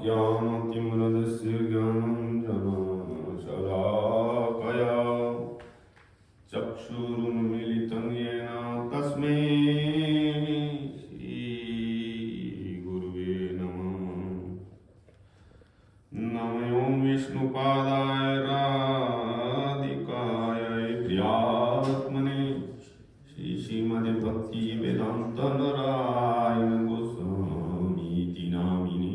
ज्ञानतिम्रदस्य ज्ञानञ्जनशलाकया चक्षुरुन्मीलितं येन तस्मै श्रीगुरुवे नमः। नमो विष्णुपादाय राधिकाय प्रियात्मने श्रीमद्भक्ति वेदांत नारायण गोस्वामी नामिने।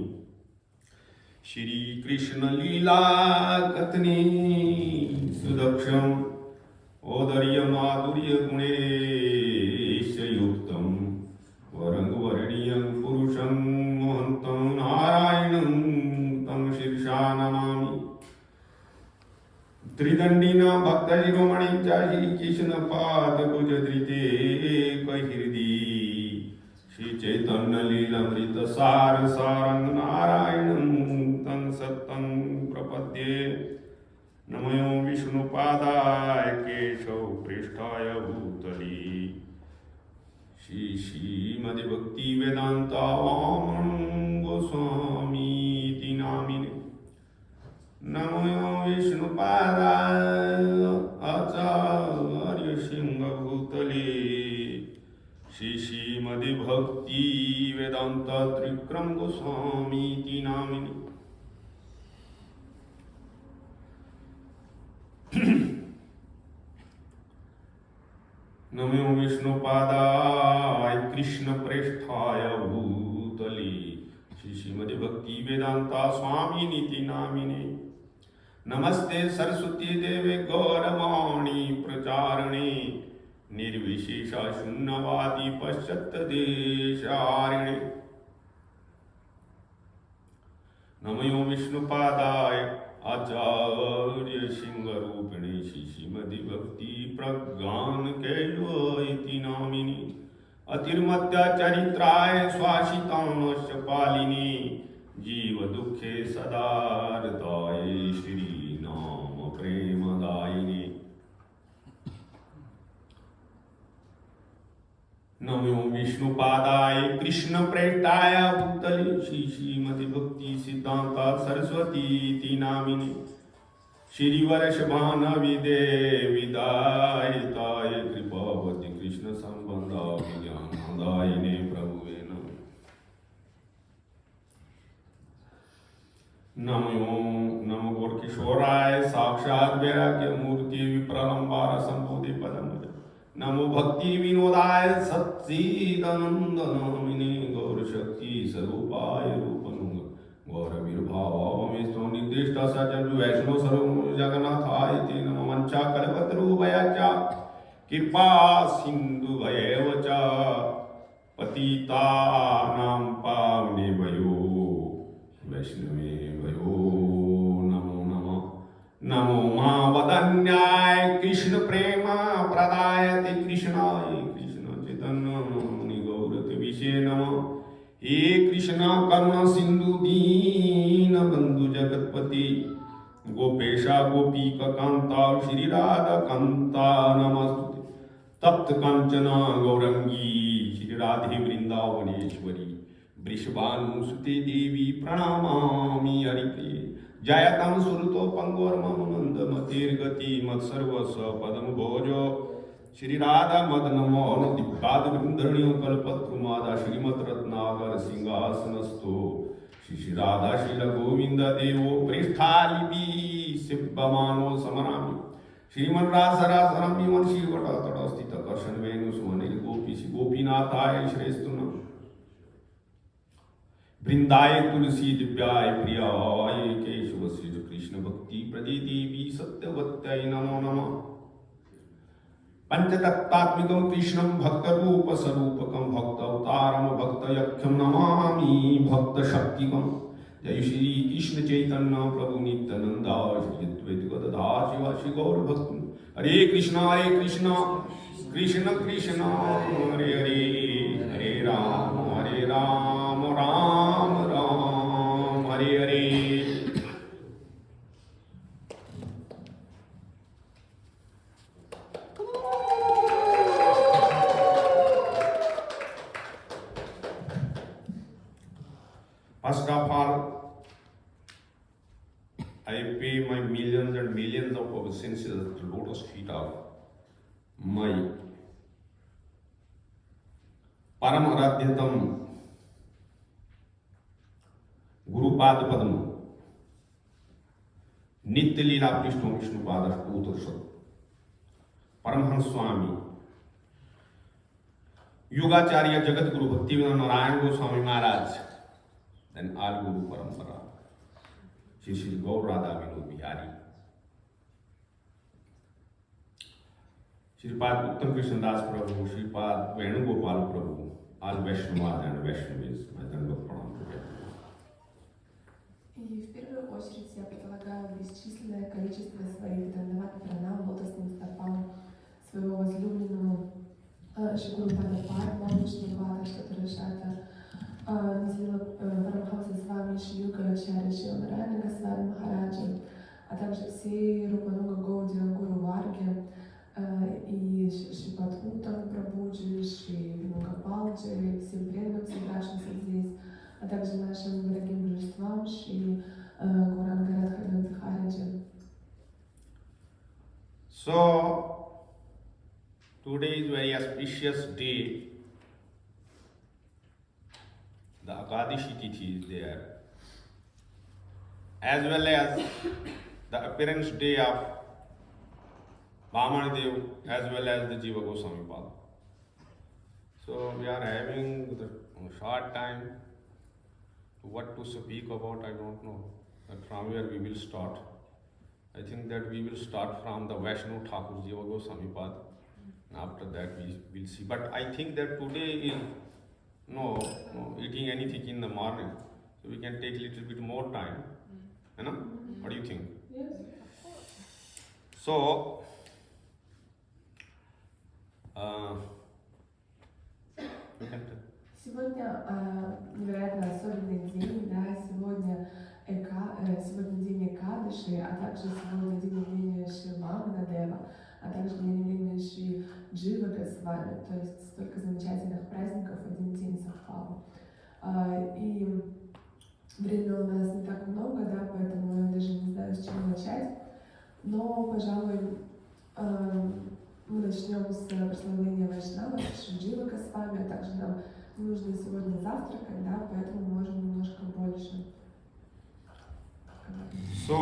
श्री कृष्ण लीला कथने सुदक्षम औदर्य माधुर्य गुणेश युक्तम वरंग वर्णीयं पुरुषं मोहन्तं नारायणं तं शीर्षा नमामि। त्रिदंडिना भक्तशिरोमणींच्या श्री कृष्ण पाद भुजधृते कैहृदी श्री चैतन्य लीलामृत सार सारंग नारायणं तं सत्तं प्रपद्ये। नमो विष्णुपादाय केशव पृष्ठाय भूतली श्रीमद्भक्ति वेदांत गोस्वामी नामिने। नमो विष्णुपादाय आचार्य सिंहभूतले श्रीमद्भक्ति वेदांत त्रिक्रम गोस्वामी नामिने। नमो विष्णुपादाय कृष्ण प्रेष्ठाय भूतले श्रीमद्भक्ति वेदांता स्वामी नीति नामिने। नमस्ते सरस्वती देवे गौरवाणी प्रचारणे निर्विशेषा शून्यवादी पश्चात् देशारिणे। नमो विष्णुपादाय आचार्य सिंहरूपिणे श्रीमद्भक्ति प्रज्ञान कैवयति नामिने। अतिर्मत्या चरित्राय स्वाशितांश पालिने जीव दुखे सदारताय श्री नाम प्रेमदायिने। नमो विष्णुपादाय कृष्ण प्रेष्ठाय भूतले श्रीमद्भक्ति सिद्धांत सरस्वती नामिने। श्री वर्षभानविदे विदायिताय कृपावती कृष्ण संबंधा ज्ञानदायिने प्रभुवे नमः। नमो गौरकिशोराय साक्षात् वैराग्य मूर्ति विप्रलंबार संबोधि पदम। नमो भक्ति विनोदाय सच्चिदानंद नामिने गौर शक्ति स्वरूपाय रूपनुंग गौर विर्भावामि स्व निर्दिष्ट सजन वैष्णव सर्व जगन्नाथाय ते नमः। मंचा कल्पतरुभयाच कृपा सिंधु भयेव च पतितानां पावनेभ्यो वैष्णवेभ्यो नमो नमः। नमो महावदन्याय कृष्ण प्रेम प्रदायते कृष्णाय कृष्ण चैतन्य गौरते विषे नमः। हे कृष्ण करुणा सिंधु दीन बंधु जगतपति गोपेशा गोपीका कांता श्री राधा कांता नमस्तुते। तप्त कांचना गौरंगी श्री राधे वृंदावनेश्वरी वृषभानुसुते देवी प्रणमामि हरिप्रिये। जयतं सुरतो पंगोर्मम मंद मतिर्गति मत्सर्वस्व पदम भोजो श्री राधा मदन मोहन दिव्याद वृंदरणीय कल्पत्रुमादा श्रीमत् रत्नागर सिंहासनस्थो श्री राधा शील गोविंद देवो पृष्ठालिपि सिद्धमानो समरामि। श्रीमन्रासरासरं विमन श्रीवटतट स्थित कर्षण वेणु सुमनिर गोपी गोपीनाथाय श्रेष्ठुन वृंदाय तुलसी दिव्याय प्रियाय केशव श्री कृष्ण भक्ति प्रदे देवी सत्यवत्यै नमो नमः। पंचतत्त्वात्मिकं कृष्णं भक्तरूप स्वरूपकं भक्तावतारं भक्तयक्षं नमामि भक्तशक्तिकं। जय श्री कृष्ण चैतन्य प्रभु नित्यानंद श्री अद्वैत गदाधर शिवासि गौर भक्त। हरे Krishna Krishna Krishna Hare Hare Hare Ram Ram Ram Hare Hare. First of all, I pay my millions and millions of obeisances at the lotus feet of my Param Aradhyatam Guru Pad Padma Nitya Leela Vishnu Vishnu Pada Putrasat Paramhans Swami Yogacharya Jagat Guru Bhaktivedanta Narayan Goswami Maharaj, then all Guru Parampara, Shri Gaur Radha Vinod Bihari, Shripad Uttam Krishna Das Prabhu, Shripad Venugopal Prabhu, all Vaishnavas and Vaishnavis, my Danda Pranam to them. И в первую очередь я предлагаю бесчисленное количество своих дандават пранам лотосным стопам своего возлюбленного Шигуру Падапар, Вишну-двадаши, Шата, Низила Парамхамса с вами, Шьюгачаря, Шилмарана, Госвами Махараджа, а также всей Рупануга Гоуди, Гуру Варги и Шрипад Утам Прабхуджи, Шри Винугапалджи, всем преданным, собравшимся здесь, а также нашим дорогим божествам, Шри Гурангарадхарам Бихариджи. So, today is very auspicious day. The Akadashi Tithi is there, as well as the appearance day of Vamana-dev, as well as the Jiva Goswami Pada. So we are having the short time. What to speak about, I don't know. But from where we will start. I think that we will start from the Vaishnav Thakur Jiva Goswami Pada. After that we will see. But I think that today is no eating anything in the morning. So we can take a little bit more time. You know? What do you think? Yes. So, you can tell. Сегодня невероятно особенный день, да, сегодня день Экадаши, а также сегодня день явления Шри Вамана-дева, а также день явления Шри Дживы Госвами, то есть столько замечательных праздников в один день совпало. И времени у нас не так много, да, поэтому я даже не знаю, с чего начать, но, пожалуй, мы начнем с прославления Вайшнава, Шри Дживы Госвами, а также нам не нужно сегодня завтракать, да, поэтому мы можем немножко больше. So,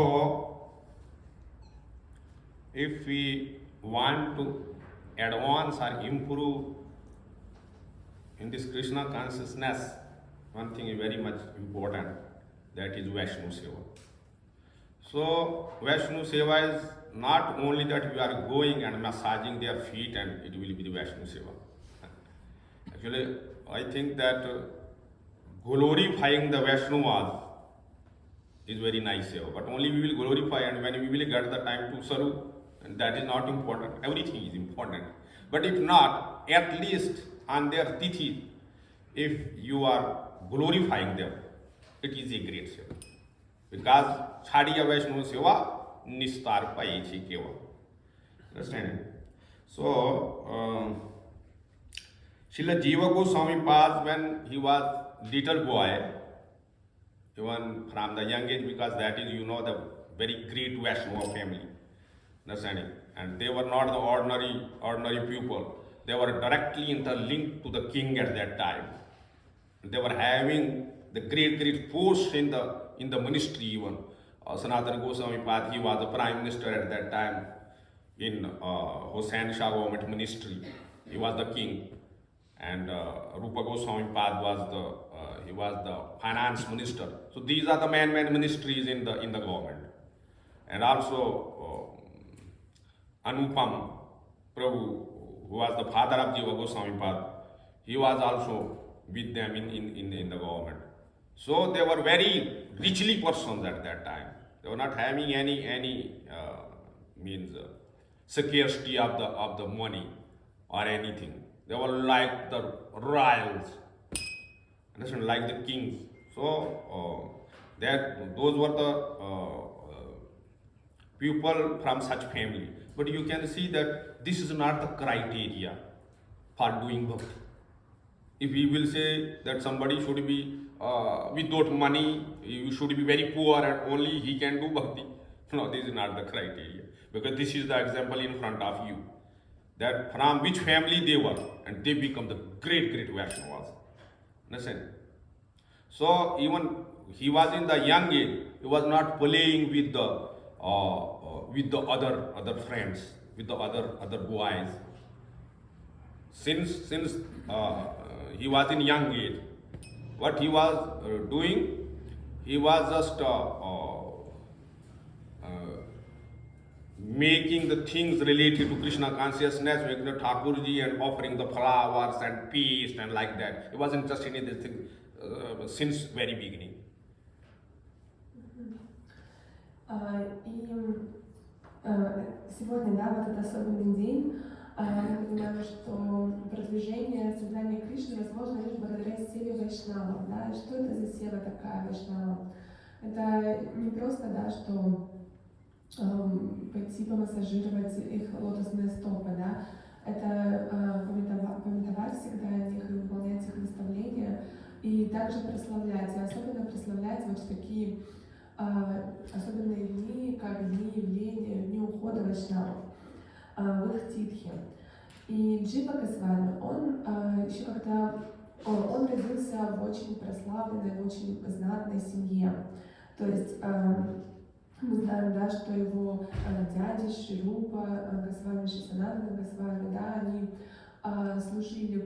if we want to advance or improve in this Krishna consciousness, one thing is very much important, that is Vaishnu Seva. So, Vaishnu Seva is not only that we are going and massaging their feet and it will be the Vaishnu Seva. Actually, I think that glorifying the Vaishnavas is very nice seva, but only we will glorify, and when we will get the time to serve, and that is not important. Everything is important. But if not, at least on their tithi, if you are glorifying them, it is a great seva. Because Chadiya Vaishnava Seva Nistar Payechi Keva. Understand? So, Srila Jiva Goswami Pada, when he was little boy, even from the young age, because that is, you know, the very great Vaishnava family. Understanding? And they were not the ordinary people. They were directly interlinked to the king at that time. They were having the great force in the ministry even. Sanatana Goswami Pada, he was the prime minister at that time in Hossain Shah government ministry. He was the king. And Rupa Goswami Pada was the finance minister. So these are the main ministries in the government. And also Anupam Prabhu, who was the father of Jiva Goswami Pada, he was also with them in the government. So they were very richly persons at that time. They were not having any scarcity of the money or anything. They were like the royals, understand, like the kings. So those were the people from such family. But you can see that this is not the criteria for doing bhakti. If we will say that somebody should be without money, you should be very poor and only he can do bhakti, No, this is not the criteria. Because this is the example in front of you. That from which family they were, and they become the great Vaishnavas. Understand? So even he was in the young age, he was not playing with the other friends, with the other boys. Since he was in young age, what he was doing, he was just making the things related to Krishna consciousness, making the Thakurji and offering the flowers and paste and like that. He was interested in this thing since very beginning. Сегодня, да, вот этот особенный день, мы понимаем, что продвижение сознания Кришны возможно лишь благодаря севе вайшнавов, да, и что это за сева такая вайшнава? Это не просто, да, что пойти помассажировать их лотосные стопы, да, это памятовать всегда о них и выполнять их наставления, и также прославлять, и особенно прославлять вот в такие особенные дни, как дни явления, дни ухода вайшнавов в их титхе. И Джива Госвами, он еще когда он родился в очень прославленной, в очень знатной семье. То есть мы знаем, да, что его дядя Шрилупа, Госвами Шисананда Госвами, да, они служили,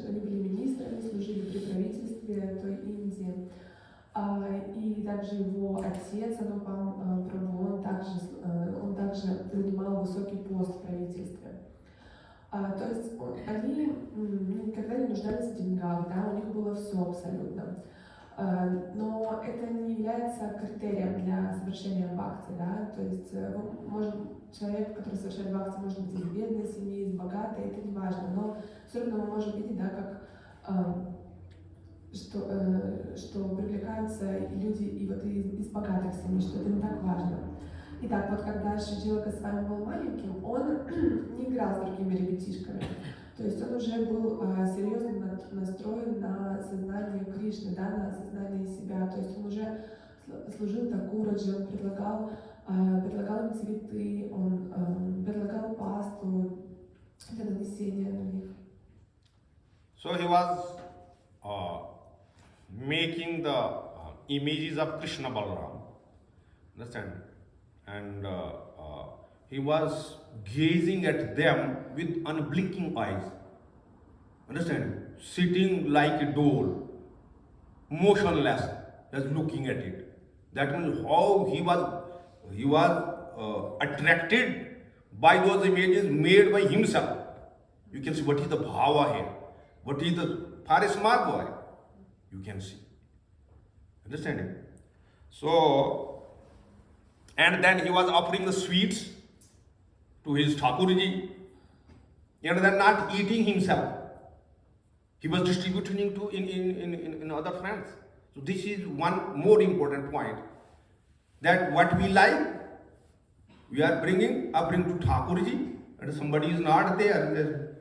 они были министрами, служили при правительстве той Индии. И также его отец, Прабху, он также занимал высокий пост в правительстве. То есть они никогда не нуждались в деньгах, да, у них было все абсолютно. Но это не является критерием для совершения бхакти, да, то есть человек, который совершает бхакти, может быть из бедной семьи, из богатой, это не важно, но все равно мы можем видеть, да, как что привлекаются люди и вот из богатых семей, что это не так важно. Итак, вот когда Шрила Госвами был маленьким, он не играл с другими ребятишками. То есть он уже был серьезно настроен на сознание Кришны, да, на сознание себя. То есть он уже служил Такураджи, он предлагал им цветы, он предлагал пасту для нанесения на них. So he was making the images of Krishna Balaram, understand? And he was gazing at them with unblinking eyes, understand? Sitting like a doll, motionless, just looking at it. That means how he was attracted by those images made by himself. You can see what is the bhava here, what is the for a smart boy. You can see. Understand? So, and then he was offering the sweets to his Thakurji, and then not eating himself. He was distributing to in other friends. So this is one more important point, that what we like, we are offering to Thakurji, and somebody is not there.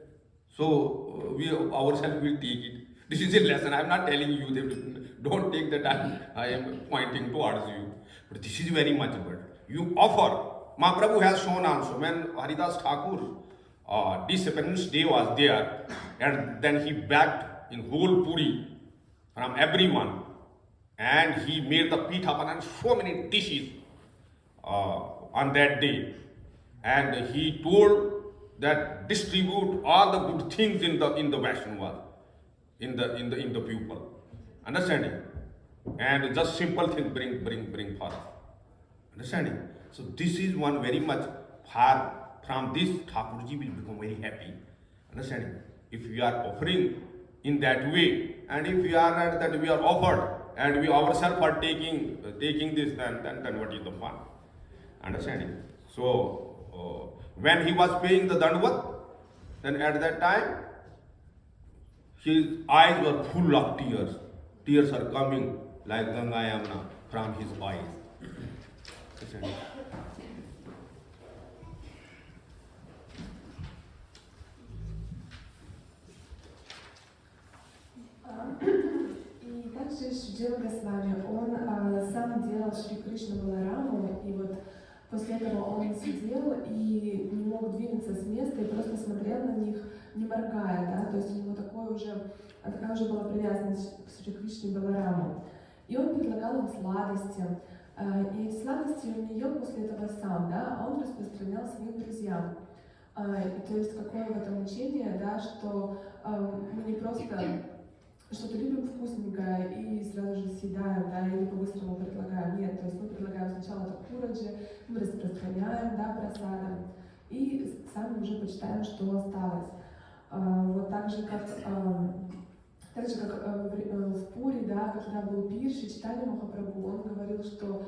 So we ourselves will take it. This is a lesson. I am not telling you that don't take that I am pointing towards you. But this is very much better. You offer. Mahaprabhu has shown also when Haridas Thakur, Disappearance Day was there, and then he begged in whole Puri from everyone, and he made the pithapan and so many dishes on that day, and he told that distribute all the good things in the Vaishnavas, in the people, understanding, and just simple things bring forth, understanding. So this is one very much far from this. Thakurji will become very happy, understanding. If we are offering in that way, and if we are not that we are offered, and we ourselves are taking this, then what is the fun, understanding. So when he was paying the dandvat, then at that time his eyes were full of tears. Tears are coming like Ganga Yamuna from his eyes. И также Шрила Госвами, он сам делал Шри Кришна Балараму, и вот После этого он сидел и не мог двинуться с места и просто смотрел на них, не моргая, да, то есть у него такая уже была привязанность к Шри Кришне Балараму. И он предлагал им сладости, и эти сладости он не ел после этого сам, да, а он распространял своим друзьям. И то есть какое в этом учение, да, что мы не просто что-то любим вкусненькое и сразу же съедаем, да, или по-быстрому предлагаем. Нет, то есть мы предлагаем сначала такураджи, мы распространяем, да, просадом, и сами уже почитаем, что осталось. Вот так же, как в Пури, да, когда был пир, читали Махапрабху, он говорил, что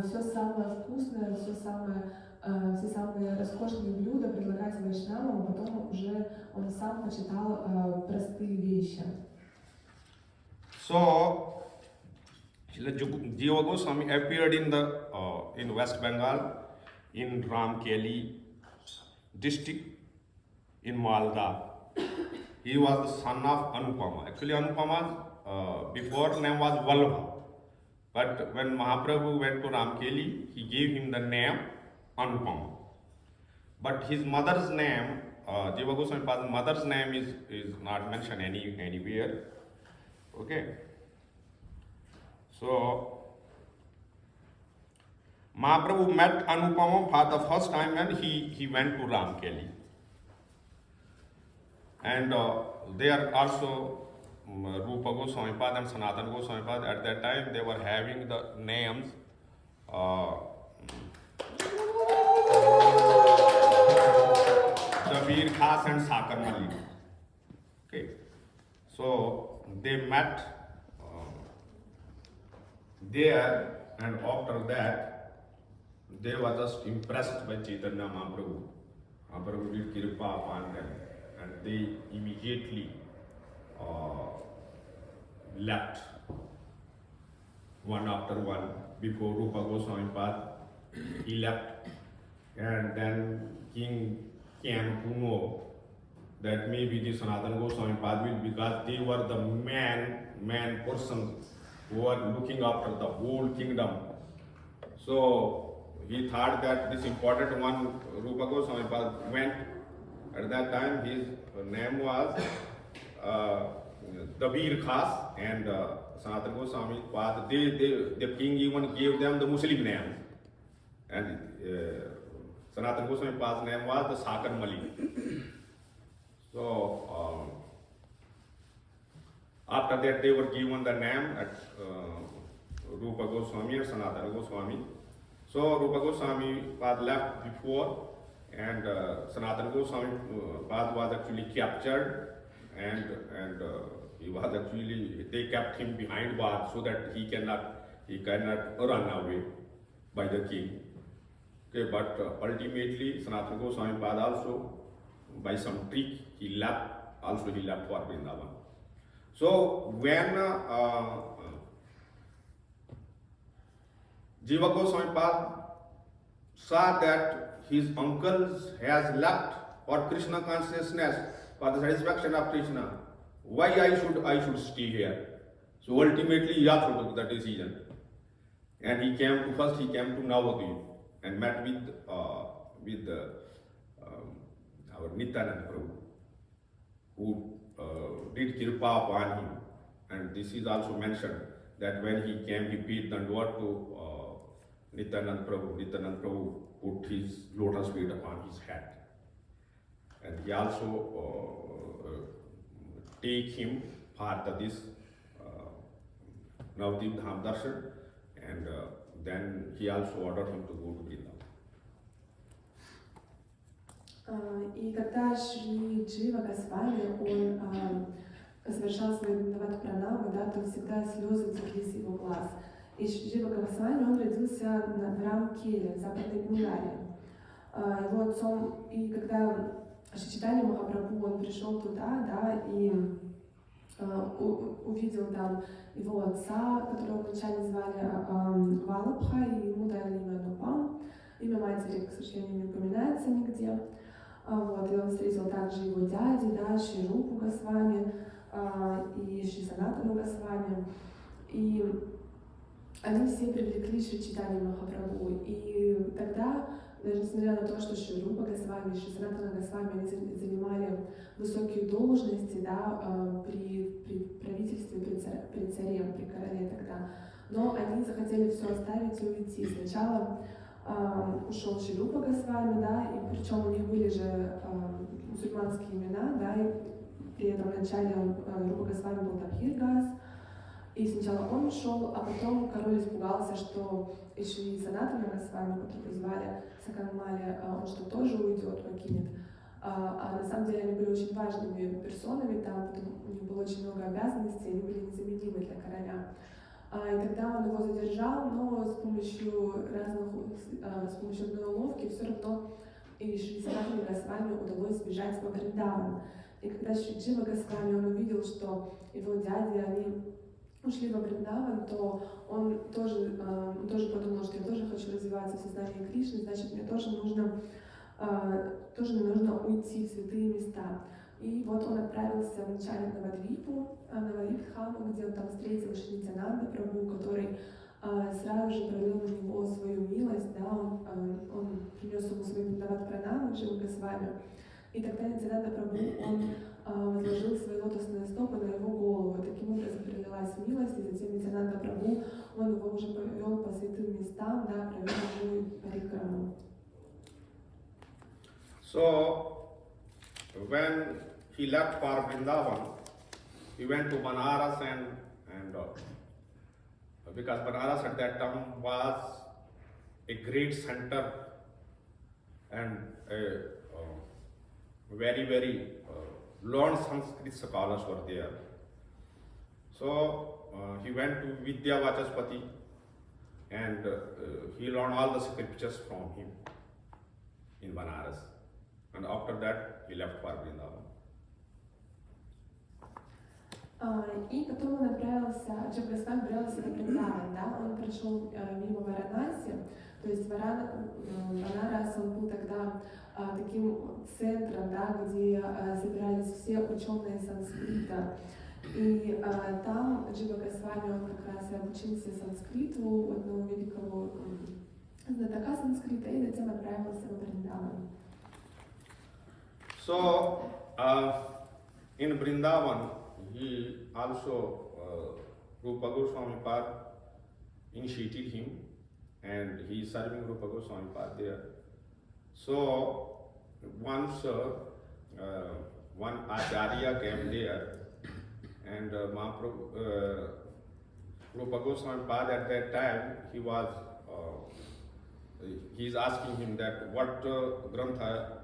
все самое вкусное, все самые роскошные блюда предлагать вайшнавам, а потом уже он сам почитал простые вещи. So, Jiva Goswami appeared in West Bengal, in Ramkeli district, in Malda. He was the son of Anupama. Actually, Anupama's before name was Vallabha. But when Mahaprabhu went to Ramkeli, he gave him the name Anupama. But his mother's name, Jiva Goswami's mother's name is not mentioned anywhere. Okay. So, Mahaprabhu met Anupama for the first time when he went to Ramkeli. And there also Rupa Goswamipad and Sanatana Goswamipad, at that time they were having the names Kabir Khas and Sakar Malik. Okay. So they met there, and after that they were just impressed by Chaitanya Mahaprabhu. Mahaprabhu did Kripa upon them, and they immediately left one after one. Before Rupa Goswamipad, he left, and then King came to know that maybe the Sanatana Goswamipad will, because they were the man persons who were looking after the whole kingdom. So he thought that this important one, Rupa Goswamipad, went. At that time his name was Kabir Khas, and Sanatana Goswamipad, the king even gave them the Muslim names. And Sanatana Goswamipad's name was the Sakar Malik. So after that they were given the name at Rupa Goswami and Sanatana Goswami. So Rupa Goswami was left before, and Sanatana Goswami was actually captured, and he was actually, they kept him behind bars so that he cannot run away by the king. Okay, but ultimately Sanatana Goswami was also, by some trick, he left for Vrindavan. So when Jiva Goswami saw that his uncle has left for Krishna consciousness, for the satisfaction of Krishna, why I should stay here? So ultimately he also took the decision, and he came to Navadvip and met with our Nityananda Prabhu, who did Kripa upon him. And this is also mentioned that when he came, he paid dandavata to Nityananda Prabhu. Nityananda Prabhu put his lotus feet upon his head. And he also take him for this Navadvip Dham Darshan, and then he also ordered him to go to Vrindavan. И когда Шри Джива Госвами, он совершал свои вриндават-пранамы, да, то всегда слезы текли с его глаз. И Джива Госвами, он родился в Рамкеле, в Западной Бенгалии. Его отцом, и когда Читали Махапрабху, он пришел туда, да, и увидел там его отца, которого вначале звали Валабха, и ему дали имя Анупам. Имя матери, к сожалению, не упоминается нигде. Вот, и он встретил также его дяди, да, Шри Рупу Госвами и Шри Санатану Госвами. И они все привлекли Шри Чайтанью Махапрабху. И тогда, даже несмотря на то, что Шри Рупа Госвами, Шри Санатана Госвами, они занимали высокие должности, да, при правительстве, при царе, при короле тогда, но они захотели все оставить и уйти. Сначала ушел Шри Рупа Госвами, да, и причем у них были же мусульманские имена, да, и при этом вначале Рупа Госвами был Табхиргас, и сначала он ушел, а потом король испугался, что и Шри Санатана Госвами, которого звали Саканмали, он что тоже уйдет, покинет. А на самом деле они были очень важными персонами там, у них было очень много обязанностей, они были незаменимы для короля. И тогда он его задержал, но с помощью одной уловки все равно и Шри Санатане Госвами удалось сбежать во Вриндаван. И когда Шри Джива Госвами, он увидел, что его дяди, они ушли во Вриндаван, то он тоже подумал, что я тоже хочу развиваться в сознании Кришны, значит, мне тоже нужно уйти в святые места. И вот он отправился вначале в Навадвипхаму, где он там встретил Шри Нитянанда Прабху, который сразу же пролил на него свою милость, да, он принес ему свои Вриндават-пранамы, Дживы Госвами. И тогда Нитянанда Прабху, он возложил свои лотосные стопы на его голову. И таким образом пролилась милость, и затем Нитянанда Прабху, он его уже повел по святым местам, да, провел ему парикраму. So, when he left for Vrindavan, he went to Banaras and because Banaras at that time was a great center and a very learned Sanskrit scholars were there. So he went to Vidya Vachaspati and he learned all the scriptures from him in Banaras. And after that, he left for Vrindavan. И потом он отправился, Джива Госвами отправился во Вриндаван, да, он прошел мимо Варанаси, то есть Ванарас, он был тогда таким центром, да, где собирались все ученые санскрита. И там Джива Госвами, он как раз и обучился санскриту у одного великого знатока санскрита, и затем отправился во Вриндаван. So, in Vrindavan, he also, Rupa Goswami Pad initiated him and he is serving Rupa Goswami Pad there. So, once one Acharya came there and Rupa Goswami Pad at that time, he is asking him that what Grantha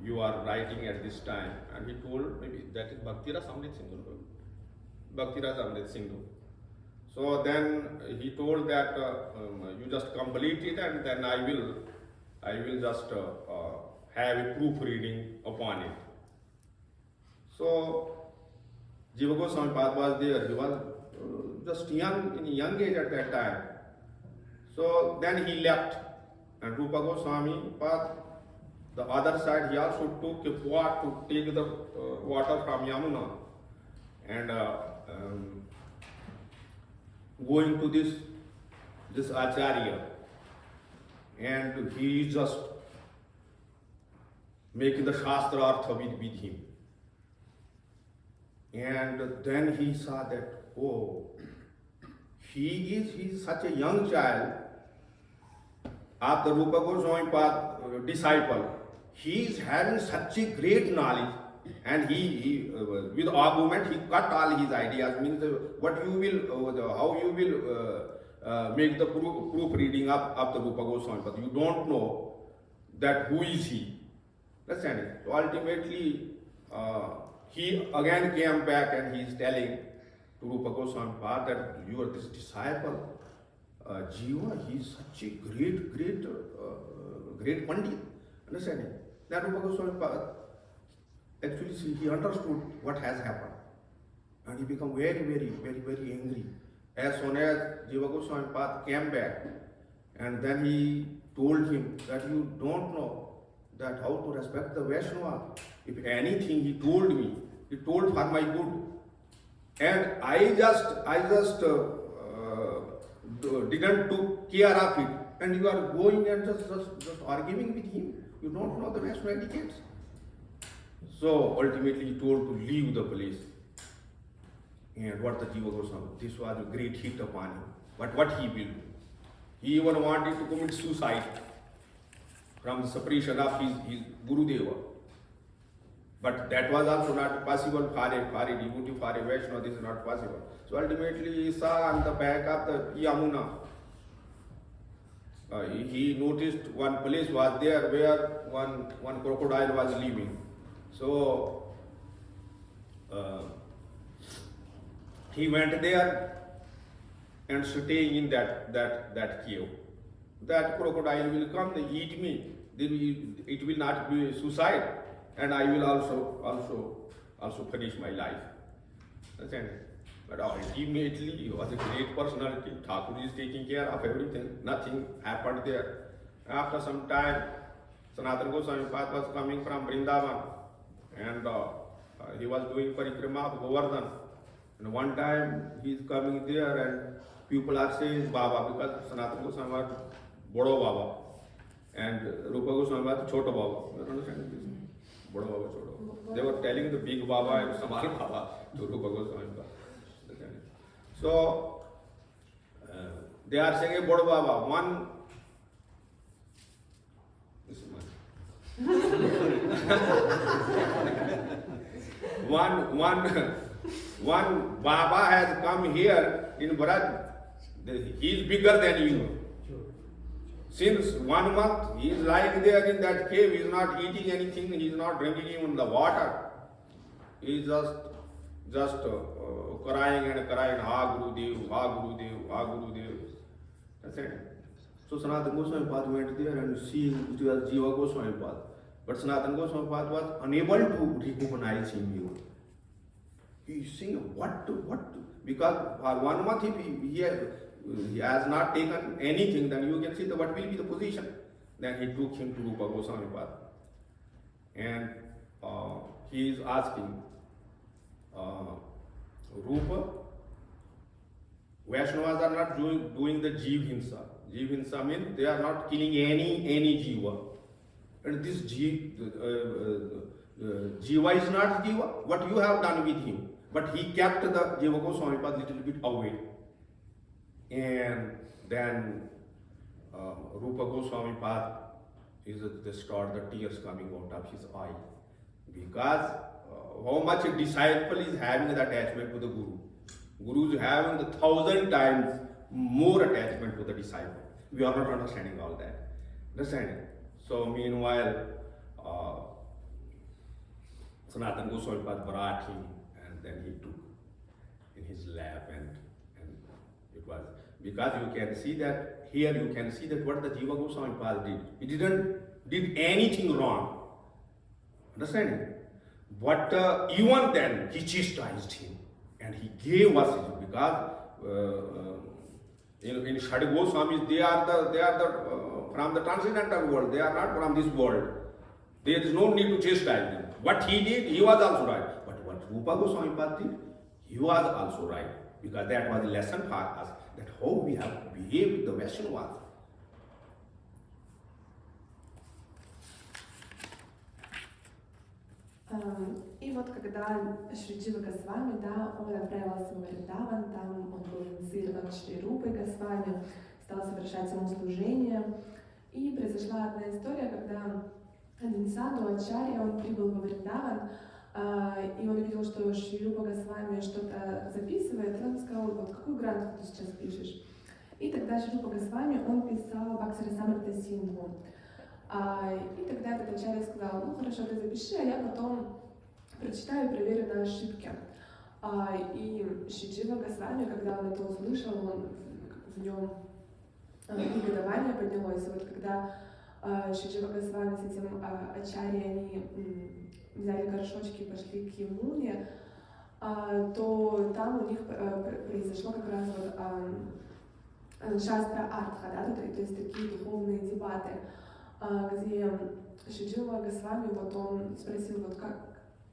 you are writing at this time, and he told maybe that is Bhakti Ras Amrit Sindhu. So then he told that you just complete it and then I will just have a proofreading upon it. So Jiva Goswami Pad was there, he was just young, in a young age at that time. So then he left and Rupa Goswami Pad, the other side, he also took a pot to take the water from Yamuna and going to this Acharya, and he is just making the Shastra Artha with him. And then he saw that, oh, he is such a young child of the Rupa Goswami Pad disciple. He is having such a great knowledge, and he with argument he cut all his ideas. Means what you will, how you will make the proofreading of the Rupa Goswami Pad. You don't know that who is he. Understand it? So ultimately, he again came back and he is telling to Rupa Goswami Pad that you are this disciple, Jiva. He is such a great Pandit. Understand it? Then Rupa Goswami Pad, actually he understood what has happened and he became very angry. As soon as Jiva Goswami Pad came back and then he told him that you don't know that how to respect the Vaishnava. If anything he told me, he told for my good. And I just didn't took care of it, and you are going and just arguing with him. You don't know the Vaishnava etiquette. So ultimately he told to leave the place. And what the Jiva Goswami, this was a great hit upon him. But what he will do? He even wanted to commit suicide from the separation of his Gurudeva. But that was also not possible for a devotee, for a Vaishnava, this is not possible. So ultimately he saw on the back of the Yamuna, he noticed one place was there where one crocodile was living. So he went there and staying in that cave. That crocodile will come, they eat me. It will not be suicide, and I will also finish my life. Understand? But ultimately, he was a great personality. Thakur is taking care of everything. Nothing happened there. After some time, Sanatana Goswami was coming from Vrindavan, and he was doing parikrama of Govardhan. And one time he is coming there, and people are saying Baba, because Sanatana Goswami was Bodo Baba, and Rupa Goswami was Choto Baba. You understand this? Bodo Baba, Choto Baba. They were telling the big Baba and Samar Baba to Rupa Goswami. So they are saying Bodo Baba, one. One Baba has come here in Bharat. He is bigger than you. Since 1 month he is lying there in that cave. He is not eating anything. He is not drinking even the water. He is just crying and crying. Ha Gurudev, Ha Gurudev, Ha Gurudev. That's it. So Sanatana Goswami Pad went there and see it was Jiva Goswami Pad. But Sanatana Goswami Pad was unable to recognize him even. He is saying, what? Because for 1 month he has not taken anything, then you can see what will be the position. Then he took him to Rupa Goswami Pad. And he is asking, Rupa, Vaishnavas are not doing the Jiv Hinsa. Jiv Hinsa means they are not killing any Jiva. And this Jiva is not Jiva. What you have done with him? But he kept the Jiva Goswami Pad little bit away. And then Rupa Goswami Pad they start the tears coming out of his eye. Because how much a disciple is having the attachment to the Guru. Guru is having 1,000 times more attachment to the disciple. We are not understanding all that. Understanding? So meanwhile, Sanatana Goswami Pad brought him, and then he took in his lap, and it was because you can see that here you can see that what the Jiva Goswami Pad did. He didn't did anything wrong. Understanding? But even then he chastised him and he gave us it because in Shad Goswamis they are the from the transcendental world. They are not from this world. There is no need to chastise them. What he did, he was also right. But what Rupa Goswami Pad did, he was also right. Because that was a lesson for us, that how we have to behave with the Vaishnavas. И вот когда Шри Джива Госвами, да, он отправился в Вриндаван, там он был инициирован Шри Рупой Госвами, стал совершать ему служение. И произошла одна история, когда один саду, ачарья, он прибыл во Вриндаван, и он увидел, что Шри Рупа Госвами что-то записывает, и он сказал, вот какую гранту ты сейчас пишешь? И тогда Шри Рупа Госвами, он писал Бхакти-расамрита Синдху. И тогда этот ачарья сказал, ну хорошо, ты запиши, а я потом прочитаю и проверю на ошибки. И Шри Джива Госвами, когда он это услышал, в нем негодование поднялось. И вот когда Шри Джива Госвами с этим ачарьей, они взяли горшочки и пошли к Ямуне, то там у них произошло как раз вот шастра артха, да, то есть такие духовные дебаты, где Шри Джива Госвами, вот он спросил, вот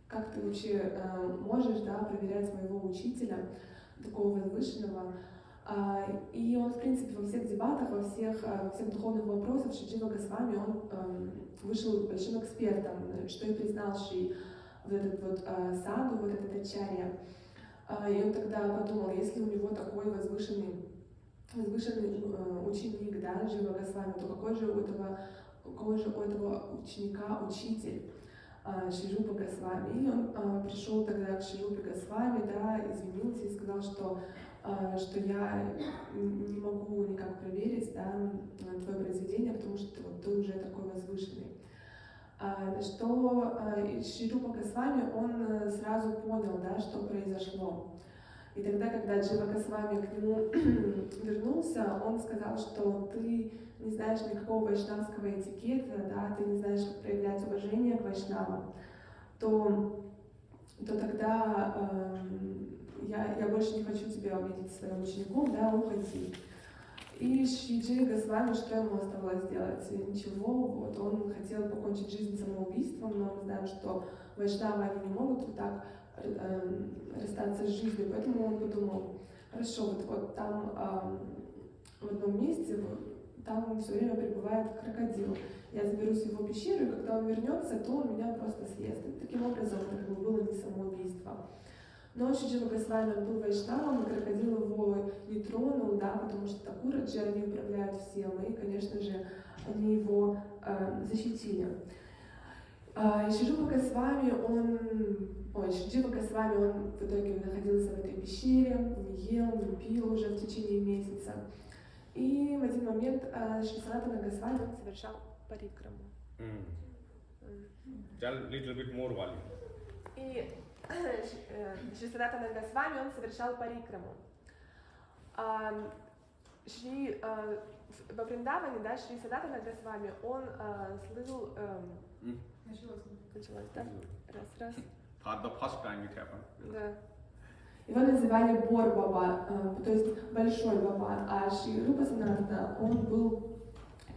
как ты вообще можешь, да, проверять моего учителя, такого возвышенного, И он, в принципе, во всех дебатах, во всех духовных вопросах Шри Госвами, он вышел большим экспертом, что и признал Шри вот этот вот саду, вот этот ачарья. И он тогда подумал, если у него такой возвышенный ученик, да, Джива Госвами, то какой же у этого ученика учитель Шри Госвами? И он пришел тогда к Шри Госвами, да, извинился и сказал, что я не могу никак проверить, да, твое произведение, потому что вот ты уже такой возвышенный. Что Шри Госвами, он сразу понял, да, что произошло. И тогда, когда Джива Госвами к нему вернулся, он сказал, что ты не знаешь никакого вайшнавского этикета, да, ты не знаешь, как проявлять уважение к вайшнавам, то тогда я больше не хочу тебя увидеть своим учеником, да, уходи. И Шри Госвами, что ему оставалось делать? Ничего, вот он хотел покончить жизнь самоубийством, но мы знаем, что вайшнавы, они не могут вот так расстаться с жизнью, поэтому он подумал, хорошо, вот там в одном месте, там все время пребывает крокодил, я заберусь в его пещеру, и когда он вернется, то он меня просто съест. И таким образом это было не самоубийство. Но Шри Госвами был вайшнавом, и крокодил его не тронул, да, потому что Такураджи, они управляют всем, и, конечно же, они его защитили. И Шри Госвами, он в итоге находился в этой пещере, не ел, не пил уже в течение месяца. И в один момент Шри Санатана Госвами совершал парикраму. Tell little bit more volume. И Шри Санатана Госвами, он совершал парикраму. Во Вриндаване, да, Шри Санатана Госвами, он слыл... Началось, да? Раз. For the first time it happened. Да. Его называли Бор Баба, то есть Большой Баба, а Шри Рупа Санатана, он был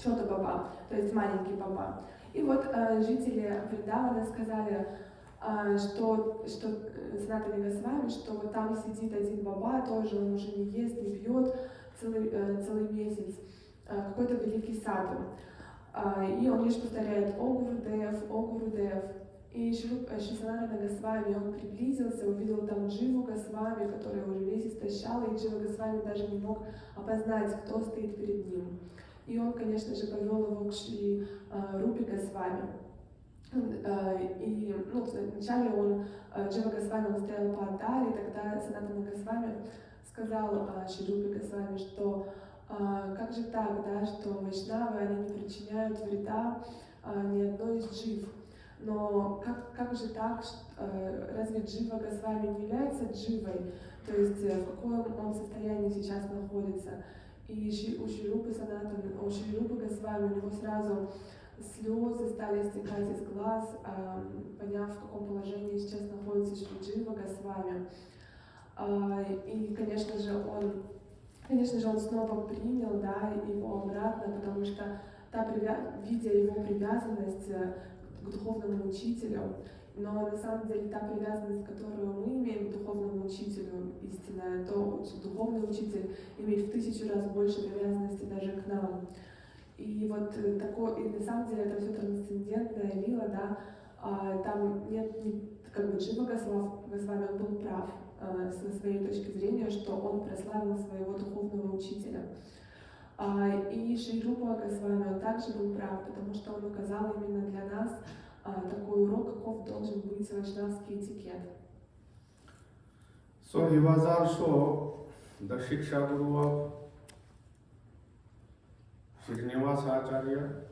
Чота Баба, то есть маленький Баба. И вот жители Вриндавана сказали, что Санатане Госвами, что вот там сидит один Баба, тоже он уже не ест, не пьет целый месяц, какой-то великий саду. И он лишь повторяет «О Гурудев, О Гурудев». И Шри Санатана Госвами, он приблизился, увидел там Дживу Госвами, который уже весь истощал, и Джива Госвами даже не мог опознать, кто стоит перед ним. И он, конечно же, повел его к Шри Рупе Госвами. И вначале Джива Госвами, он стоял по алтаре, и тогда Санатана Госвами сказал Шри Рупе Госвами, что как же так, да, что вайшнавы, они не причиняют вреда ни одной из джив. Но как же так, разве Джива Госвами не является дживой? То есть в каком он состоянии сейчас находится? И у Шри Рупы Госвами, у него сразу слезы стали стекать из глаз, поняв, в каком положении сейчас находится Шри Джива Госвами. И, конечно же, он снова принял, да, его обратно, потому что, видя его привязанность к духовному учителю, но на самом деле та привязанность, которую мы имеем к духовному учителю, истинная, то духовный учитель имеет в 1000 раз больше привязанности даже к нам. И вот и на самом деле это все трансцендентная лила, да, там нет, как бы Джива Госвами, он был прав со своей точки зрения, что он прославил своего духовного учителя. И Шри Рупа Госвами, он также был прав, потому что он указал именно для нас такой урок, каков должен быть вайшнавский этикет. So he was also the Shiksha Guru of Srinivasa Acharya,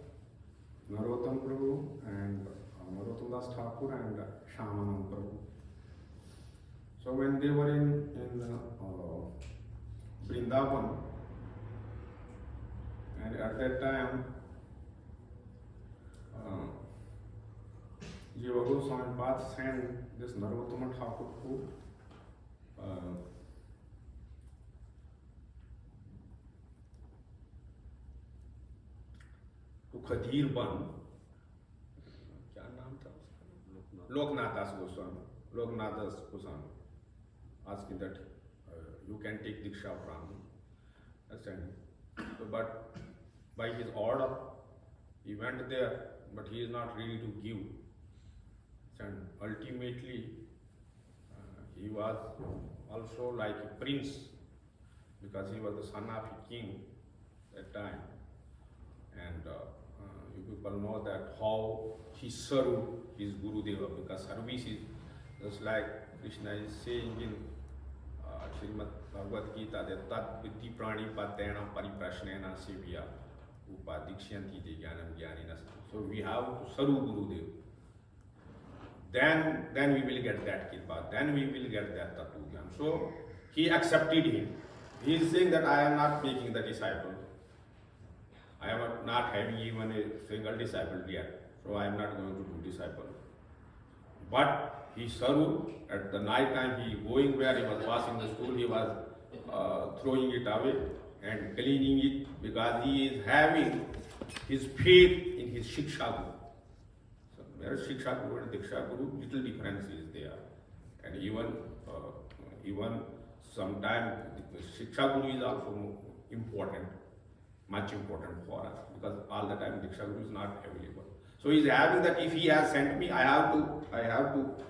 Narottam Prabhu, and Narottam Das Thakur and Shamanam Prabhu. So when they were in Vrindavan, and at that time, Jiva Goswami Path sent this Narottama Thakur to Khadir Ban. क्या नाम था उसका? Loknath Das Goswami. Asking that you can take Diksha from him. Understand? So, but by his order, he went there, but he is not ready to give. And ultimately, he was also like a prince, because he was the son of a king at that time. And you people know that how he served his Gurudeva, because service is just like Krishna is saying in Srimad Bhagavad Gita that tat viddhi prani patena pariprashnena sevya upadikshanti te jnanam jnanina. So we have to serve Gurudev. Then we will get that kirpa, then we will get that tatu jnana. So he accepted him. He is saying that I am not making the disciple. I am not having even a single disciple yet. So I am not going to do disciple. But he served at the night time, he going where he was washing the stool, he was throwing it away and cleaning it, because he is having his faith in his Shiksha Guru. So where Shiksha Guru and Diksha Guru, little difference is there. And even sometimes Shiksha Guru is also important, much important for us, because all the time Diksha Guru is not available. So he is having that if he has sent me, I have to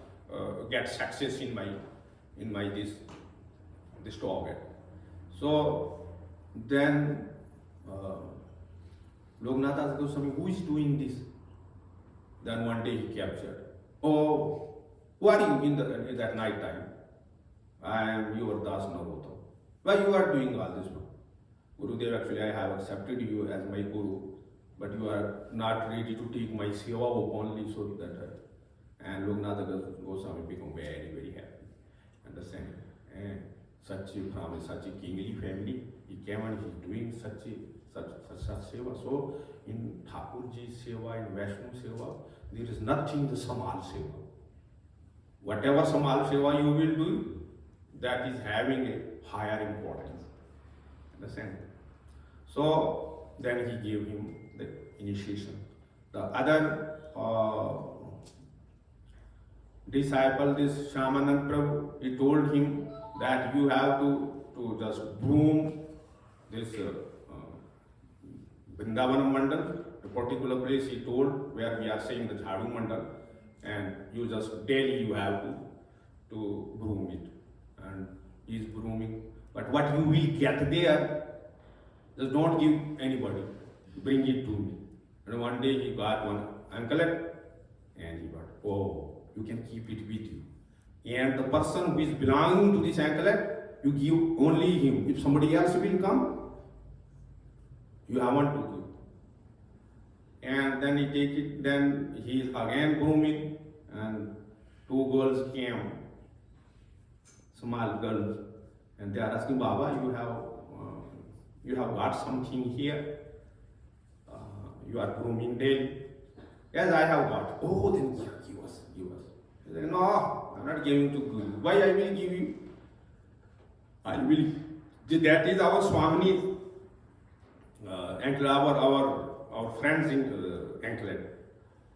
get success in my this target. So then Loknath asked Goswami, who is doing this? Then one day he captured. Oh, who are you in that night time? I am your Das Narottam. Why you are doing all this? Gurudev, actually I have accepted you as my Guru, but you are not ready to take my seva openly, so that. And Loknath Goswami become very, very happy. Understand? And from such a kingly family, he came and he is doing such seva. So in Thakurji's seva, in Vaishnu seva, there is nothing the Samal seva. Whatever Samal seva you will do, that is having a higher importance. Understand? So then he gave him the initiation. The other disciple, this Shamanand Prabhu, he told him that you have to just broom this Vrindavanam Mandal, a particular place he told where we are saying the Jhadu Mandal, and you just daily you have to broom it. And he is brooming. But what you will get there, just don't give anybody, bring it to me. And one day he got one anklet and he got, oh, you can keep it with you. And the person who is belonging to this anklet, you give only him. If somebody else will come, you haven't to give. And then he take it, then he is again grooming, and two girls came, small girls, and they are asking, Baba, you have got something here. You are grooming daily. Yes, I have got. Oh, then give us. He said, no, I am not giving to Guru. Why I will give you? I will. That is our Swamini's anklet, our friends in anklet.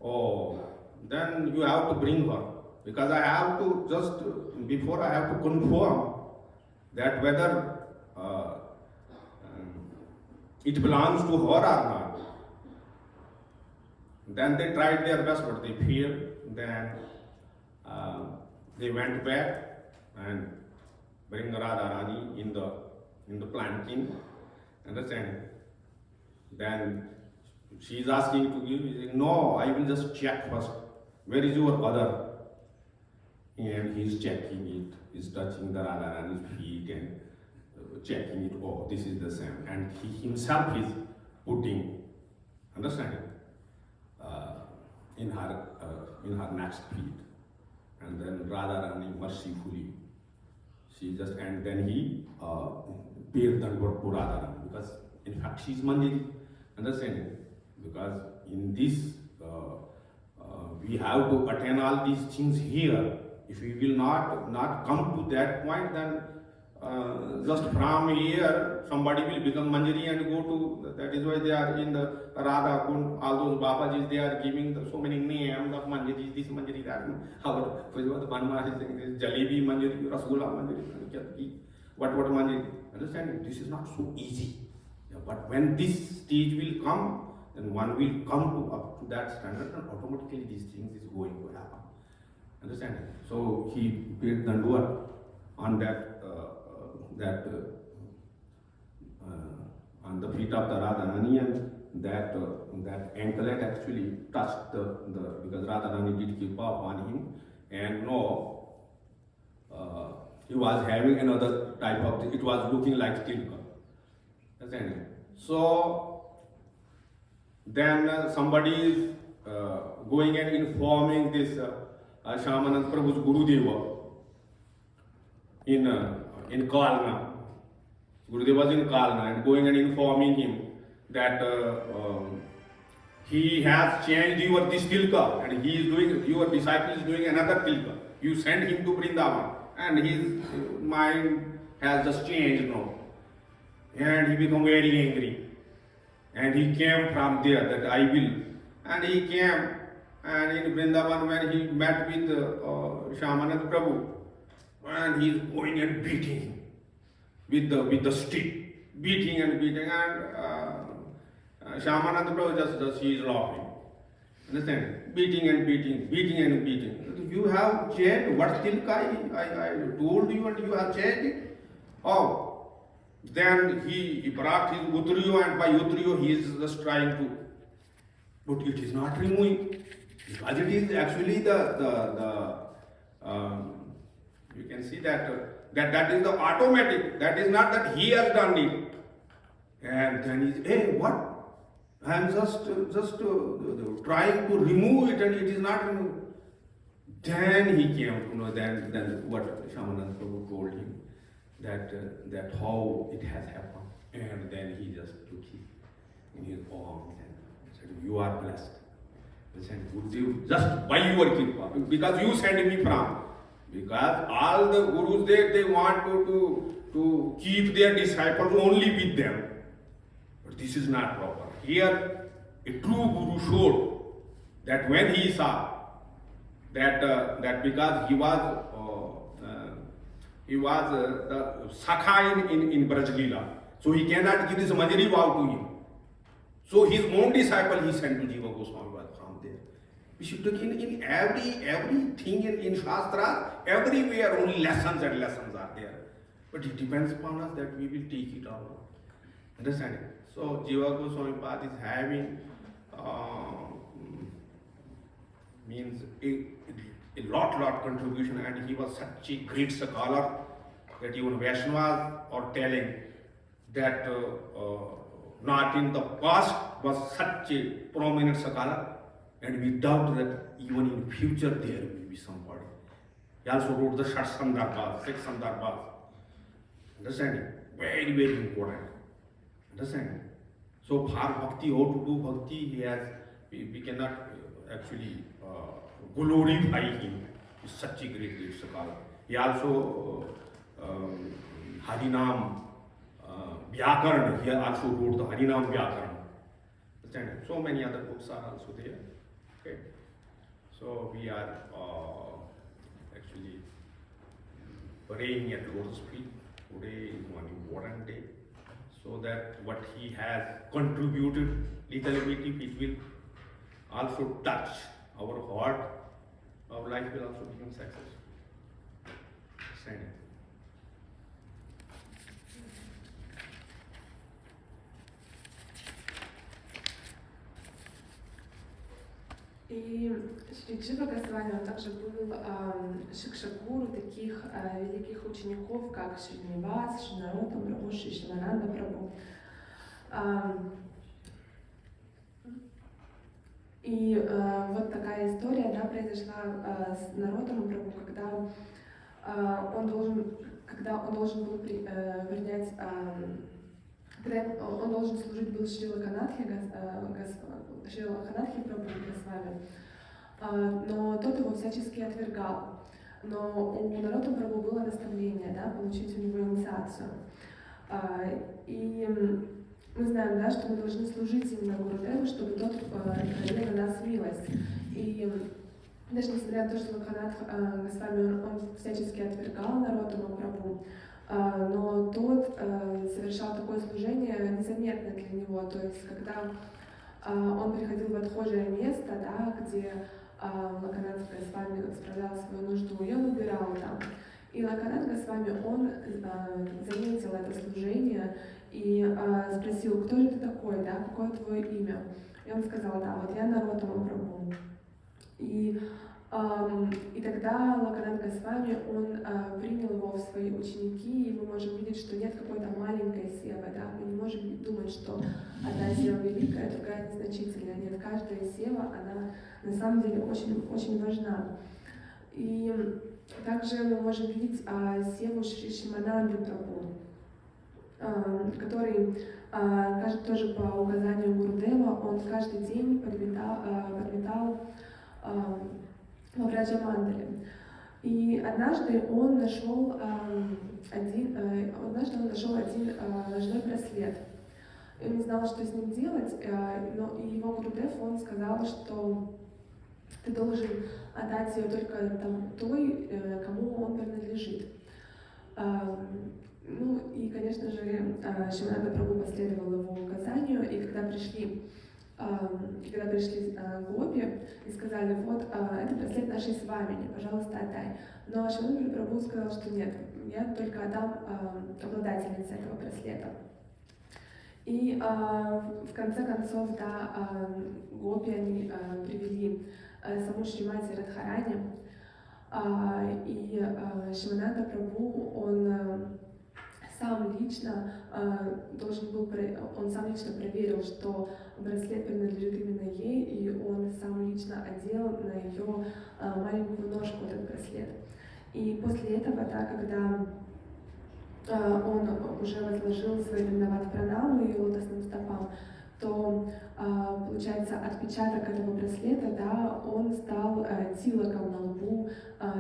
Oh, then you have to bring her. Because I have to before I have to confirm that whether it belongs to her or not. Then they tried their best, but they failed. Then they went back and bring Radharani in the planting. Understand? Then she is asking to give. He said, no, I will just check first. Where is your other? And he is checking it. He is touching the Radharani's feet and checking it. Oh, this is the same. And he himself is putting. Understand? In her next feet, and then Radharani mercifully, and then he paid Dandavat to Radharani, because in fact she is Manjari. Understand? Because in this we have to attain all these things here. If we will not come to that point, then just from here somebody will become Manjari and go to. That is why they are in the Radha Kund, all those Babajis, they are giving so many names of Manjari, this Manjari, that. Our Banma is saying this Jalebi Manjari, Rasgulla Manjari. what Mani, understand? This is not so easy. Yeah, but when this stage will come, then one will come to up to that standard, and automatically these things is going to happen. Understand? So he paid Danduva on on the feet of the Radharani, and that anklet actually touched because Radharani did keep up on him, and no, he was having another type of, it was looking like tilka. Understand? So then somebody is going and informing this Shyamanand Prabhu's Gurudeva in Kalna. Gurudeva was in Kalna, and going and informing him that he has changed this tilka, and he is doing, your disciple is doing another tilka. You send him to Vrindavan, and his mind has just changed now. And he became very angry. And he came from there that I will. And he came, and in Vrindavan when he met with Shyamanand Prabhu, and he is going and beating him with the stick, beating, and Shyamanand Prabhu just he is laughing. Understand? Beating and beating. You have changed what tilka I told you, and you have changed it. Oh. Then he brought his Utriyo, and by Utriyo he is just trying to, but it is not removing, because it is actually you can see that is the automatic, that is not that he has done it. And then he says, hey, what? I am just trying to remove it, and it is not removed. Then he came to know then what Shyamananda Prabhu told him. That how it has happened, and then he just took it in his arms and said, "You are blessed." He said, "Gurudev, just by your kripa, because you sent me from." Because all the gurus they want to keep their disciples only with them, but this is not proper. Here, a true guru showed that when he saw that because he was the Sakha in Brajlila, so he cannot give this Manjari vow to him. So his own disciple he sent to Jiva Goswami from there. We should take in everything in Shastra, everywhere only lessons and lessons are there. But it depends upon us that we will take it or not. Understand? So Jiva Goswami Path is having means a lot contribution, and he was such a great scholar that even Vaishnavas are telling that not in the past was such a prominent scholar, and we doubt that even in future there will be somebody. He also wrote the 6 Sandarbhas. Understanding? Very, very important. Understanding? So for Bhakti, how to do Bhakti, we cannot actually glorify him. He's such a great scholar. He also Harinam Vyakaran, he also wrote the Harinam Vyakaran. Understand? So many other books are also there. Okay. So we are actually praying at Lord's feet. Today is one important day, so that what he has contributed little bit, it will also touch our heart. Our life will also become successful. Stand it. И Шри Джива Госвами, он также был шикша-гуру таких великих учеников, как Шринивас, Шринаротам Прабху, Шри Шивананда Прабху. И вот такая история, да, произошла с Наротом Прабху, когда он должен был принять, когда он должен служить был Шрила Канатхи Прабху Госвами, но тот его всячески отвергал. Но у Нарота Прабху было наставление, да, получить у него инициацию. И мы знаем, да, что мы должны служить именно Гурудеву, чтобы тот проявил на нас милость. И даже несмотря на то, что Лакханат Госвами он всячески отвергал Нароту Прабху, но тот совершал такое служение незаметно для него, то есть когда он приходил в отхожее место, да, где Локанат Госвами справлял свою нужду, и он убирал там. И Локанат Госвами, он заметил это служение и спросил, кто же ты такой, да, какое твое имя? И он сказал, да, вот я Нароттама Прабху. И тогда Локанат Госвами, он принял его в свои ученики, и мы можем видеть, что нет какой-то маленькой севы, да, мы не можем думать, что одна сева великая, другая незначительная. Нет, каждая сева, она на самом деле очень, очень важна. И также мы можем видеть севу Шри Шимананды Прабху, который тоже по указанию Гурудева, он каждый день подметал во Враджамандале. И однажды он нашел один ножной браслет. И он не знал, что с ним делать, но и его Гурудев, он сказал, что ты должен отдать ее только той, кому он принадлежит. Ну и, конечно же, Шимананда Прабху последовал его указанию, и когда пришли гопи и сказали, вот, это браслет нашей свамини, пожалуйста, отдай. Но Шимананда Прабху сказал, что нет, я только отдам обладательнице этого браслета. И в конце концов, да, гопи, они привели саму Шримати Радхарани, и Шимананда Прабху, он сам лично проверил, что браслет принадлежит именно ей, и он сам лично одел на ее маленькую ножку этот браслет. И после этого, да, когда он уже возложил свои Вамана-двадаши ее лотосным стопам, то получается отпечаток этого браслета, да, он стал тилаком на лбу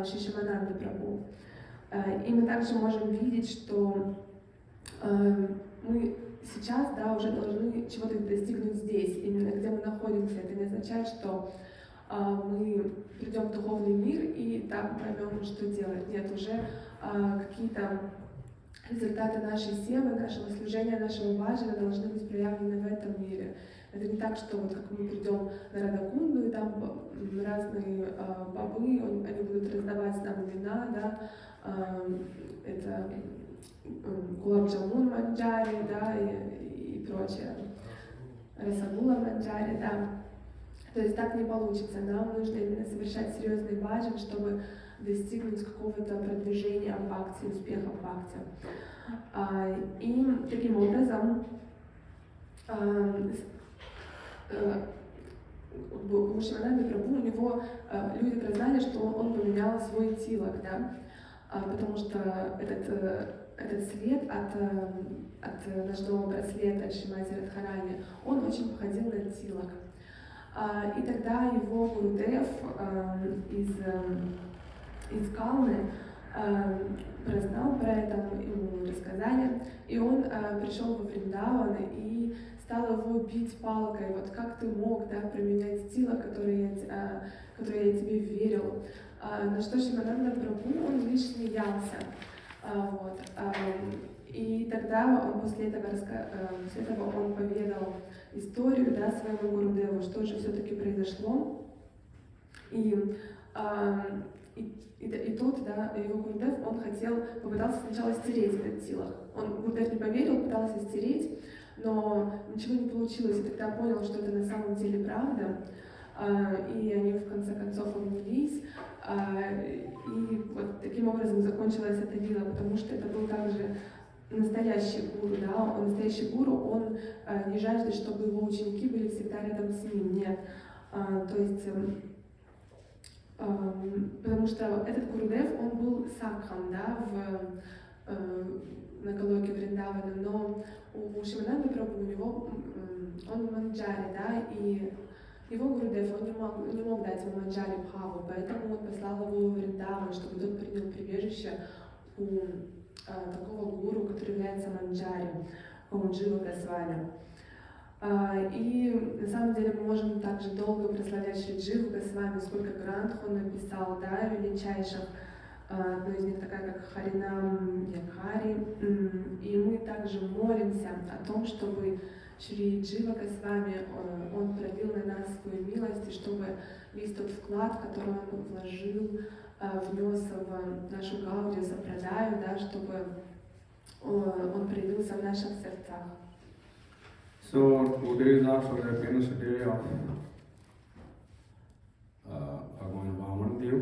Шри Шимананды Прабху. И мы также можем видеть, что мы сейчас, да, уже должны чего-то достигнуть здесь, именно где мы находимся. Это не означает, что мы придем в духовный мир и там поймем, что делать. Нет, уже какие-то результаты нашей севы, нашего служения, нашего баджана должны быть проявлены в этом мире. Это не так, что вот как мы придем на Радакунду, и там разные бабы, они будут раздавать нам имена, да, это Гулаб-джамун манджари, да, и прочее, Расагула манджари, да. То есть так не получится. Нам нужно именно совершать серьезный баджан, чтобы достигнуть какого-то продвижения в бхакти, успеха в бхакти. И таким образом у Шимананды Прабху, у него люди прознали, что он поменял свой тилак, да, потому что этот след от ножного браслета Шримати Радхарани, он очень походил на тилак. И тогда его Гурудев из Калны прознал про это, ему рассказали, и он пришел во Вриндаван и стал его бить палкой. Вот как ты мог, да, променять тилак, который я тебе верил. На что Шимананда Прабху, он лишь смеялся. Вот. И тогда он после этого он поведал историю, да, своему Гурудеву, что же все-таки произошло. И тот, да, его Гурудев, он попытался сначала стереть этот тилак. Гурудев не поверил, пытался стереть, но ничего не получилось. И тогда понял, что это на самом деле правда. И они в конце концов обнялись. И вот таким образом закончилась эта лила, потому что это был также настоящий гуру, да, настоящий гуру, он не жаждет, чтобы его ученики были всегда рядом с ним, нет. То есть, потому что этот Гурудев, он был сакхом, да, на Галоке Вриндавана, но у Шимананды Прабху, он манджари, да, и его Гурудев, он не мог дать ему манджари бхаву, поэтому он послал его в Вриндаван, чтобы тот принял прибежище у такого гуру, который является манджари, у Дживы Госвами. И на самом деле мы можем также долго прославлять Дживу Госвами, сколько грантов он написал, да, величайших. одно из них такая, как Харинам Якари. И мы также молимся о том, чтобы Шри Джива Госвами, он проявил на нас свою милость, и чтобы весь тот вклад, который он вложил, внес в нашу Гаудию Сампрадаю, да, чтобы он проявился в наших сердцах. So today is also the Wednesday day of Bhagavan Vamana-dev.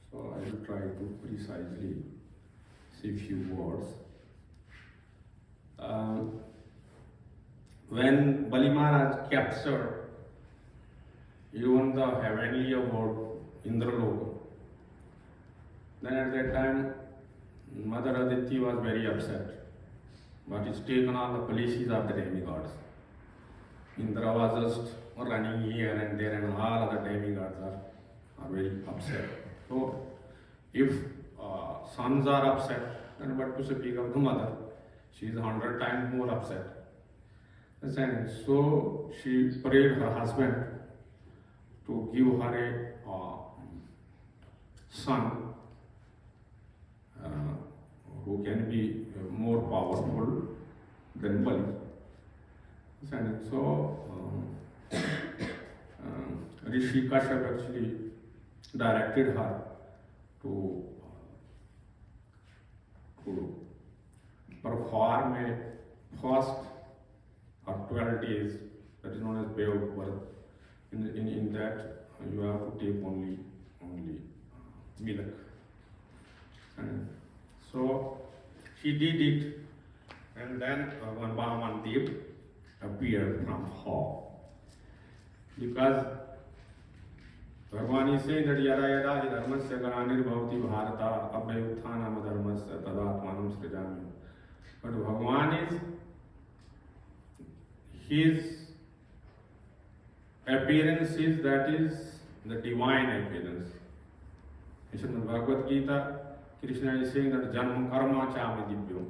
So I will try to precisely say a few words. When Bali Maharaj captured even the heavenly abode Indraloka, then at that time Mother Aditi was very upset. But it's taken all the places of the demigods. Indra was just running here and there, and all other demigods are very upset. So, if sons are upset, then what to speak of the mother? She is 100 times more upset. And so she prayed her husband to give her a son who can be more powerful than Bali. And so Rishi Kashyap actually directed her to perform a fast of 12 days, that is known as Bay of Birth. In that you have to take only milk. And so she did it, and then one Vamana-dev appeared from her. Because Bhagavan is saying that yada yada hi dharmasya garanir bhavati bharata abhayutthana dharmasya tadatmanam srijami. But Bhagavan is, his appearance is, that is the divine appearance. In Srimad Bhagavad Gita, Krishna is saying that janma karma chami divyo.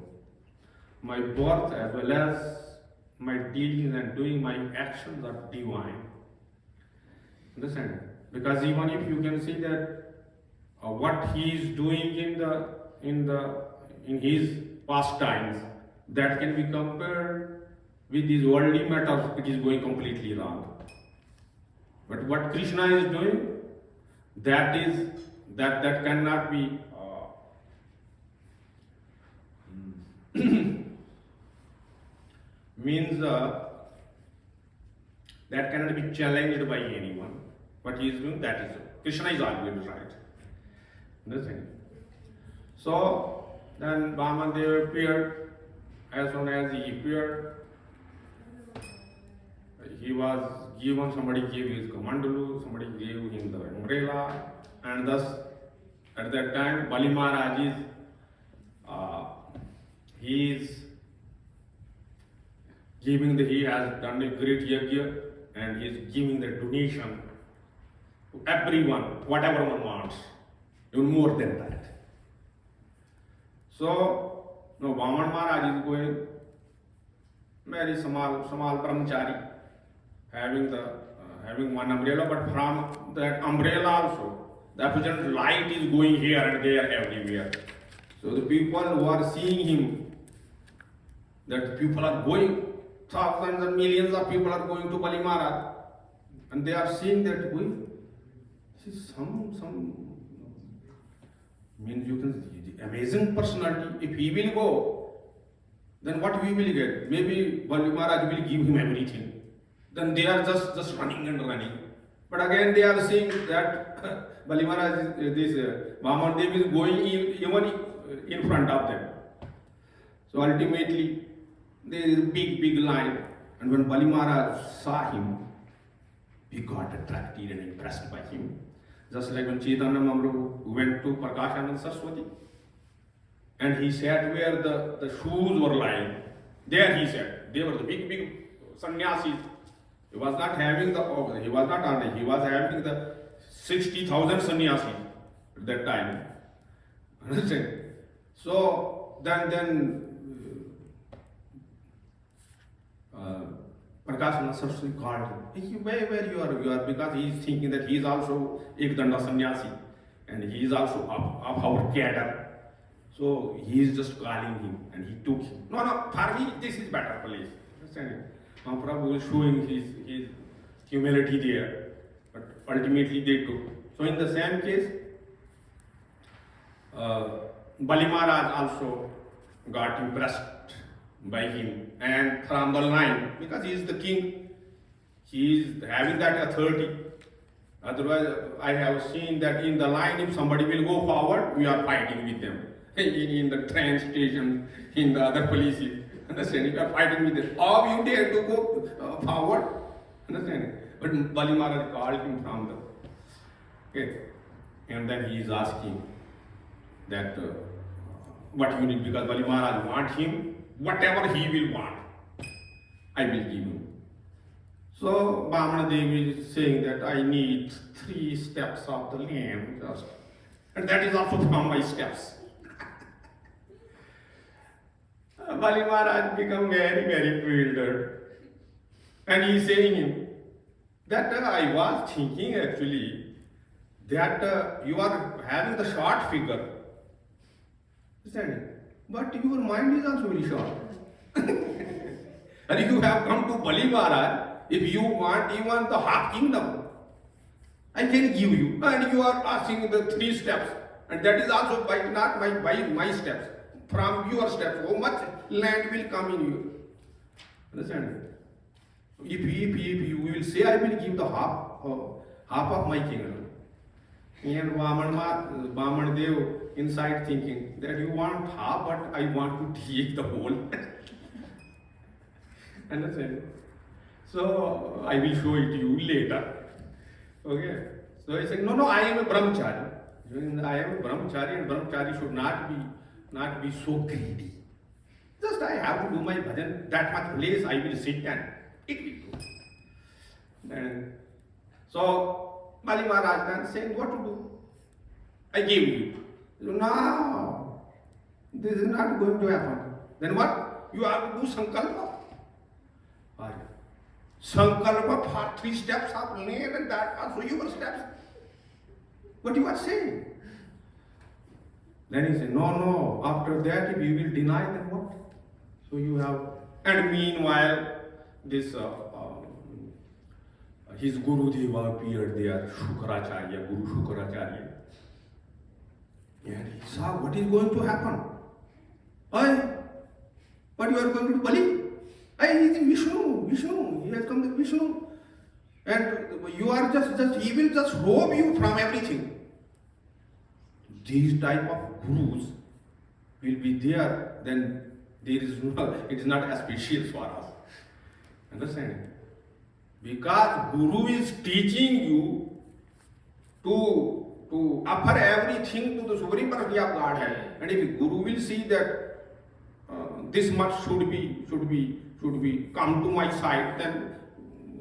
My birth as well as my dealings and doing my actions are divine. Understand? Because even if you can see that what he is doing in his pastimes, that can be compared with these worldly matters, it is going completely wrong. But what Krishna is doing, that cannot be means that cannot be challenged by anyone. What he is doing, that is Krishna is always right. Understand? So then Vamana-dev appeared. As soon as he appeared, he was given, somebody gave his kamandalu, somebody gave him the umbrella, and thus at that time Bali Maharaj is he has done a great yajna, and he is giving the donation to everyone, whatever one wants, even more than that. So now Vamana Maharaj is going very small brahmachari, having one umbrella, but from that umbrella also the effulgent light is going here and there everywhere. So the people who are seeing him, that people are going, thousands and millions of people are going to Bali Maharaj, and they are seeing that this is some means you can see the amazing personality. If he will go, then what we will get? Maybe Bali Maharaj will give him everything. Then they are just running and running. But again they are seeing that Bali Maharaj, this Vamana-dev is going even in front of them. So ultimately there is a big line, and when Bali Maharaj saw him, he got attracted and impressed by him. Just like when Chaitanya Mahaprabhu went to Prakashananda Saraswati, and he sat where the shoes were lying. There he sat. They were the big sannyasis. He was not having he was having the 60,000 sannyasis at that time. Understand? So then Prakashananda Saraswati called him. Where you are? Because he is thinking that he is also Ekdanda sannyasi. and he is also of our cadre. So he is just calling him, and he took him. No, for me this is better place. Understand? Now Prabhu is showing his humility there, but ultimately they took. So in the same case, Bali Maharaj also got impressed by him, and from the line, because he is the king, he is having that authority. Otherwise, I have seen that in the line, if somebody will go forward, we are fighting with them. In the train station, in the other places, understand? We are fighting with them. Or you dare to go forward, understand? But Bali Maharaj called him from the, okay, and then he is asking that what you need, because Bali Maharaj want him, whatever he will want, I will give him. So Vamana-devi is saying that I need 3 steps of the lamb, just, and that is also from my steps. Bali Maharaj become very, very bewildered, and he is saying that I was thinking actually that you are having the short figure, but your mind is also very short. And you have come to Bali Maharaj. If you want even the half kingdom, I can give you. And you are asking the 3 steps, and that is also not by my steps, from your steps. How much land will come in you? Understand? If you will say, I will give the half of my kingdom. And Vamana-dev inside thinking that you want half, but I want to take the whole. Understand? So I will show it to you later. Okay. So he said, no, I am a brahmachari. I am a brahmachari, and brahmachari should not be so greedy. Just I have to do my bhajan. That much place I will sit and it will do. And so Bali Maharaj then saying, what to do? I gave you. No, this is not going to happen. Then what? You have to do sankalpa. Sankalpa for 3 steps of land, and that also your steps. What you are saying? Then he said, no, after that if you will deny, then what? So you have, and meanwhile this his Guru Deva appeared there, Shukracharya, Guru Shukracharya. And he saw what is going to happen. What you are going to do, Bali? He is Vishnu, he has come to Vishnu. And you are just he will just rob you from everything. These type of gurus will be there, then there is no, it is not auspicious for us. Understand? Because Guru is teaching you to offer everything to the Supreme Personality of Godhead. And if Guru will see that this much should be come to my side, then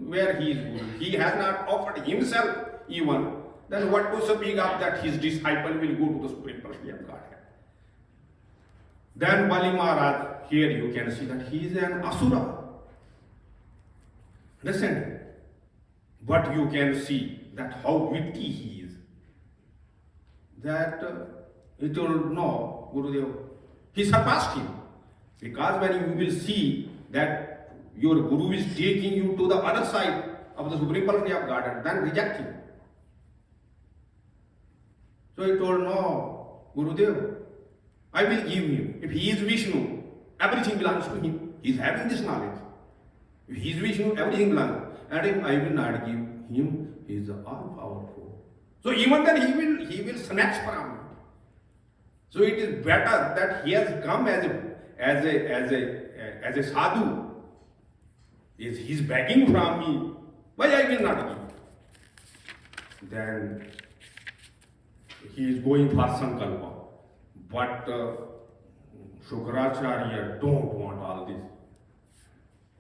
where he is Guru? He has not offered himself even. Then what to speak of that his disciple will go to the Supreme Personality of Godhead? Then Bali Maharaj, here you can see that he is an asura. Understand? But you can see that how witty he is. That he told, no, Gurudev, he surpassed him. Because when you will see that your Guru is taking you to the other side of the Supreme Personality of Godhead, then reject him. So he told, no, Gurudev, I will give him. If he is Vishnu, everything belongs to him. He is having this knowledge. If he is Vishnu, everything belongs. And if I will not give him, he is all powerful. So even then he will snatch from me. So it is better that he has come as a sadhu. He is begging from me. Why I will not give? Then he is going for sankalpa. But Shukracharya don't want all this.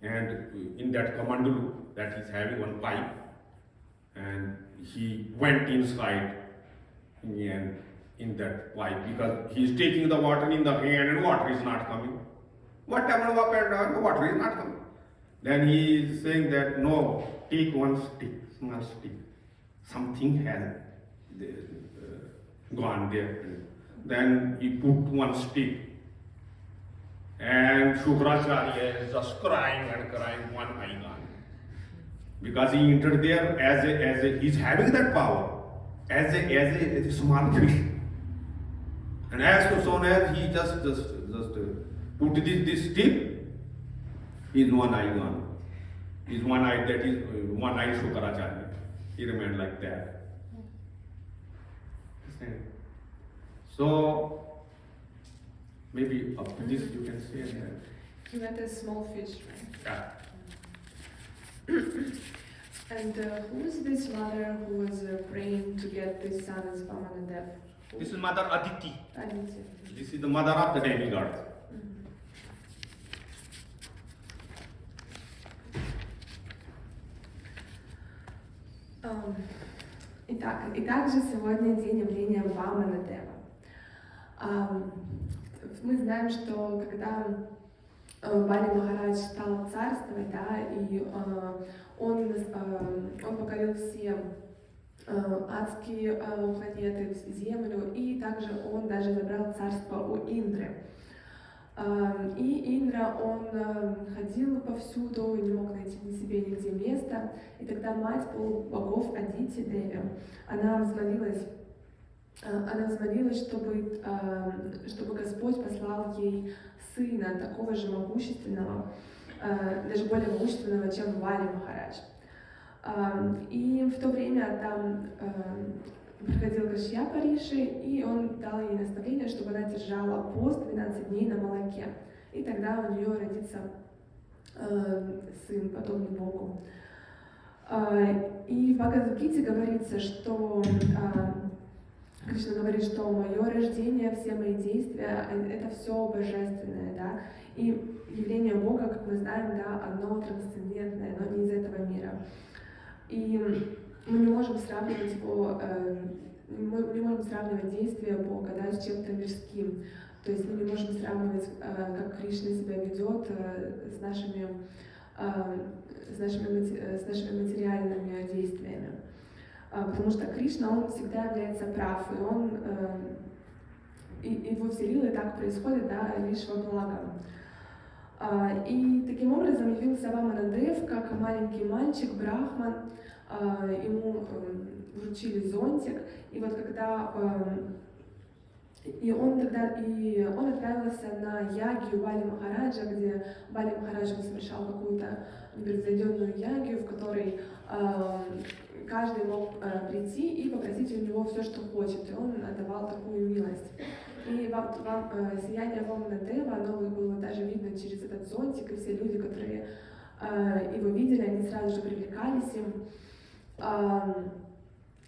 And in that kamandalu that he's having one pipe, and he went inside and in that pipe, because he is taking the water in the hand and water is not coming. Whatever happened, the water is not coming. Then he is saying that no, take one stick, small stick. Something has gone there. Then he put one stick, and Shukracharya is just crying and crying, one eye gone. Because he entered there as a he's having that power as a small fish. And as soon as he just put this stick, his one eye gone. His one eye, that is one eye Shukracharya. He remained like that. So maybe up to this you can say that. He met a small fish, right? Yeah. And who is this mother who was praying to get this son as Vamana-dev? This is Mother Aditi. Aditi. This is the mother of the demigod. И также сегодня день явления Вамана-дева. Мы знаем, что когда Бали Махарадж стал царствовать, да, и он покорил все адские планеты, Землю, и также он даже забрал царство у Индры. И Индра, он ходил повсюду, не мог найти ни себе нигде места. И тогда мать полубогов Адити Деви, она взмолилась, чтобы Господь послал ей сына, такого же могущественного, даже более могущественного, чем Бали Махарадж. И в то время там приходил Кашьяпа Риши, и он дал ей наставление, чтобы она держала пост 12 дней на молоке. И тогда у нее родится сын, подобный Богу. И в Бхагавад-гите говорится, что Кришна говорит, что мое рождение, все мои действия, это все божественное, да. И явление Бога, как мы знаем, да, оно трансцендентное, оно не из этого мира. И мы не можем сравнивать его, мы не можем сравнивать действия Бога, да, с чем-то мирским. То есть мы не можем сравнивать, как Кришна себя ведет с нашими материальными действиями. Потому что Кришна, он всегда является прав, и его все лилы так происходят, да, лишь во благо. И таким образом явился Вамана-дев, как маленький мальчик, брахман. Ему вручили зонтик, и вот когда он отправился на ягью Бали Махараджа, где Бали Махарадж совершал какую-то непревзойденную ягью, в которой каждый мог прийти и попросить у него все, что хочет, и он отдавал такую милость. И сияние Вамана-дева, оно было даже видно через этот зонтик, и все люди, которые его видели, они сразу же привлекались им.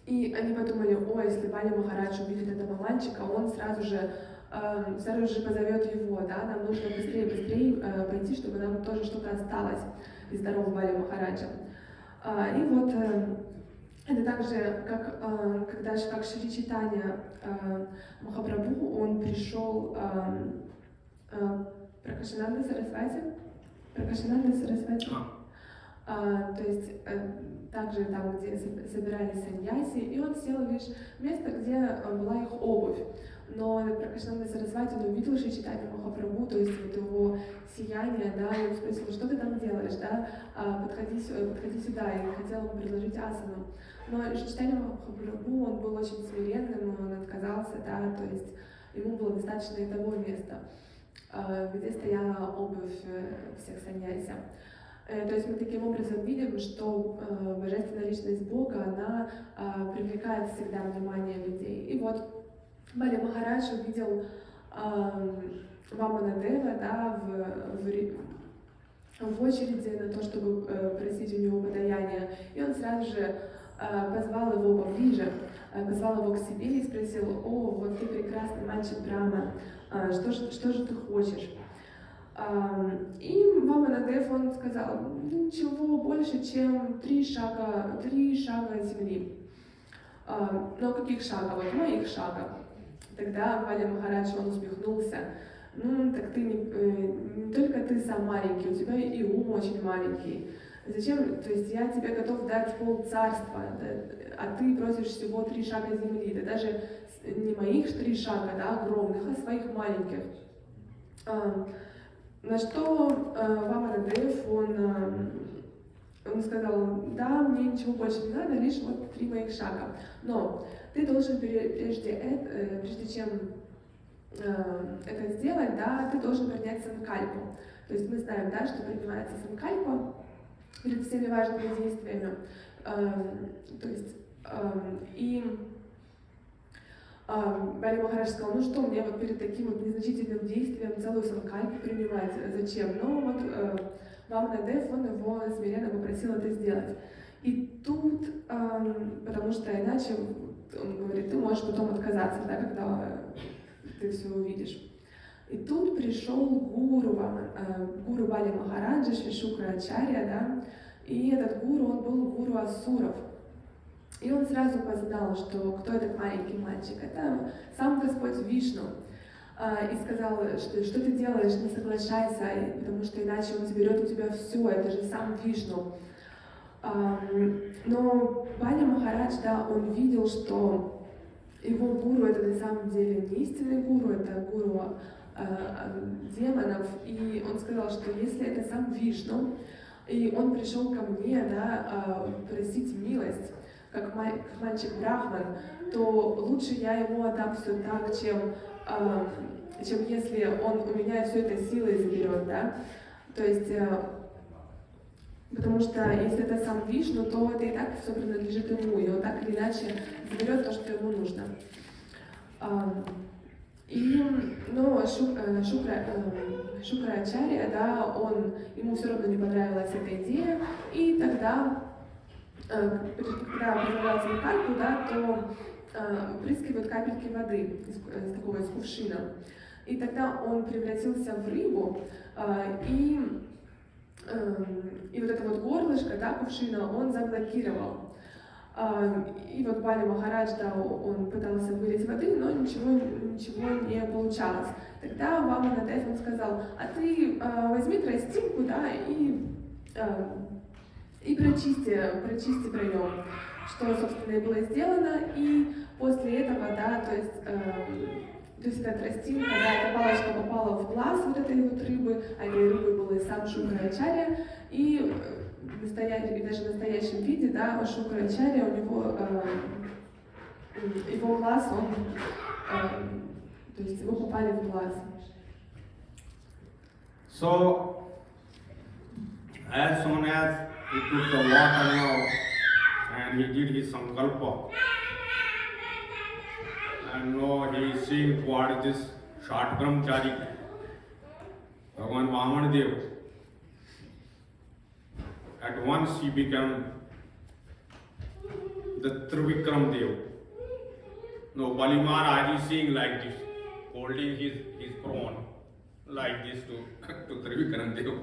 И они подумали, если Бали Махарадж увидит этого мальчика, он сразу же позовет его, да, нам нужно быстрее пойти, чтобы нам тоже что-то осталось из даров Бали Махараджа. И вот это также, как Шри Чайтанья Махапрабху, он пришел Пракашананда Сарасвати, то есть также там, где собирались саньяси, и он сел лишь в место, где была их обувь. Но Пракашананда Сарасвати, он увидел Шри Чайтанью Махапрабху, то есть вот его сияние, да, и он спросил, что ты там делаешь, да, подходи сюда, и хотел ему предложить асану. Но Шри Чайтанья Махапрабху, он был очень смиренным, он отказался, да, то есть ему было достаточно и того места, где стояла обувь всех саньяси. То есть мы таким образом видим, что божественная личность Бога, она привлекает всегда внимание людей. И вот Бали Махарадж увидел Вамана-дева, да, в очереди на то, чтобы просить у него подаяние. И он сразу же позвал его поближе, позвал его к себе и спросил: вот ты прекрасный мальчик Брахман, что же ты хочешь? И Вамана-дев, он сказал: ничего больше, чем 3 шага земли. Но каких шагов? Вот моих шагов. Тогда Бали Махарадж, он усмехнулся: так ты не только ты сам маленький, у тебя и ум очень маленький. Зачем, то есть я тебе готов дать полцарства, да, а ты просишь всего 3 шага земли, да даже не моих 3 шага, да, огромных, а своих маленьких. На что Вамана-двадаши, он сказал, да, мне ничего больше не надо, лишь вот 3 моих шага. Но ты должен прежде чем это сделать, да, ты должен принять санкальпу. То есть мы знаем, да, что принимается санкальпа перед всеми важными действиями. То есть Бали Махарадж сказал, ну что, мне вот перед таким вот незначительным действием целую санкальпу принимать, зачем? Но вот Вамана-двадаши, он его смиренно попросил это сделать. И тут, потому что иначе, он говорит, ты можешь потом отказаться, да, когда ты все увидишь. И тут пришел гуру Бали Махараджа, Шри Шукра Ачарья, да, и этот гуру, он был гуру асуров. И он сразу познал, что кто этот маленький мальчик, это сам Господь Вишну. И сказал, что ты делаешь, не соглашайся, потому что иначе он заберет у тебя все, это же сам Вишну. Но Бали Махарадж, да, он видел, что его гуру это на самом деле не истинный гуру, это гуру демонов. И он сказал, что если это сам Вишну, и он пришел ко мне, да, просить милость, как мальчик Брахман, то лучше я ему отдам все так, чем если он у меня все это силой заберет, да. То есть, потому что если это сам Вишну, то это и так все принадлежит ему, и он так или иначе заберет то, что ему нужно. Но Шукра Ачарья, да, ему все равно не понравилась эта идея, и тогда, когда предлагал санкальпу, да, то прыскивают капельки воды из кувшина. И тогда он превратился в рыбу, и вот это вот горлышко, да, кувшина он заблокировал. И вот Бали Махарадж, да, он пытался вылить воды, но ничего не получалось. Тогда Вамана-двадаши он сказал, а ты возьми тростинку, да, и прочисти проем, что, собственно, и было сделано. И после этого, да, то есть эта тростинка, да, эта палочка попала в глаз вот этой вот рыбы, а этой рыбой был и сам Шукра Ачарья, и даже в настоящем виде, да, Шукра Ачарья, у него его глаз, то есть его попали в глаз. So, as soon as he took the water now and he did his sankalpa, and now he is seeing toward this short brahmachari, Bhagavan Vamana-dev. At once he became the Trivikram Dev. No, Bali Maharaj is seeing like this, holding his prawn like this to Trivikram Dev,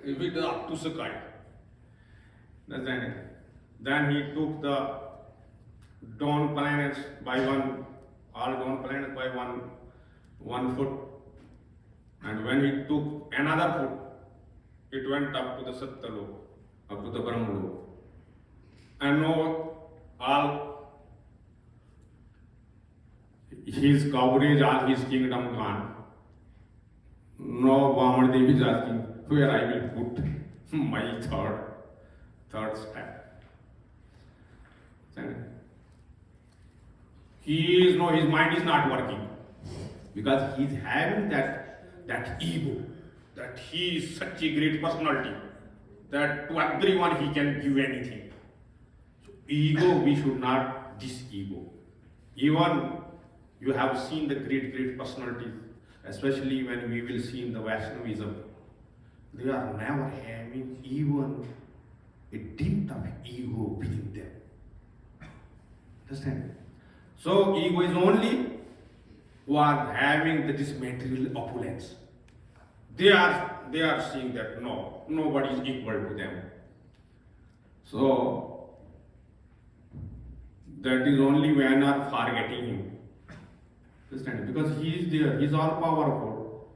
with up to sky. Then he took the dawn planets by one foot, and when he took another foot, it went up to the Sattalok, up to the Brahmalok. And now all his coverage, all his kingdom gone. Now Vamana-dev is asking where I will put my third step. His mind is not working because he is having that ego, that he is such a great personality that to everyone he can give anything. So ego, we should not dis-ego. Even you have seen the great personalities, especially when we will see in the Vaishnavism, they are never having even a dint of ego within them. Understand? So ego is only who are having this material opulence. They are seeing that no, nobody is equal to them. So that is only when are forgetting him. Understand? Because he is there, he is all powerful.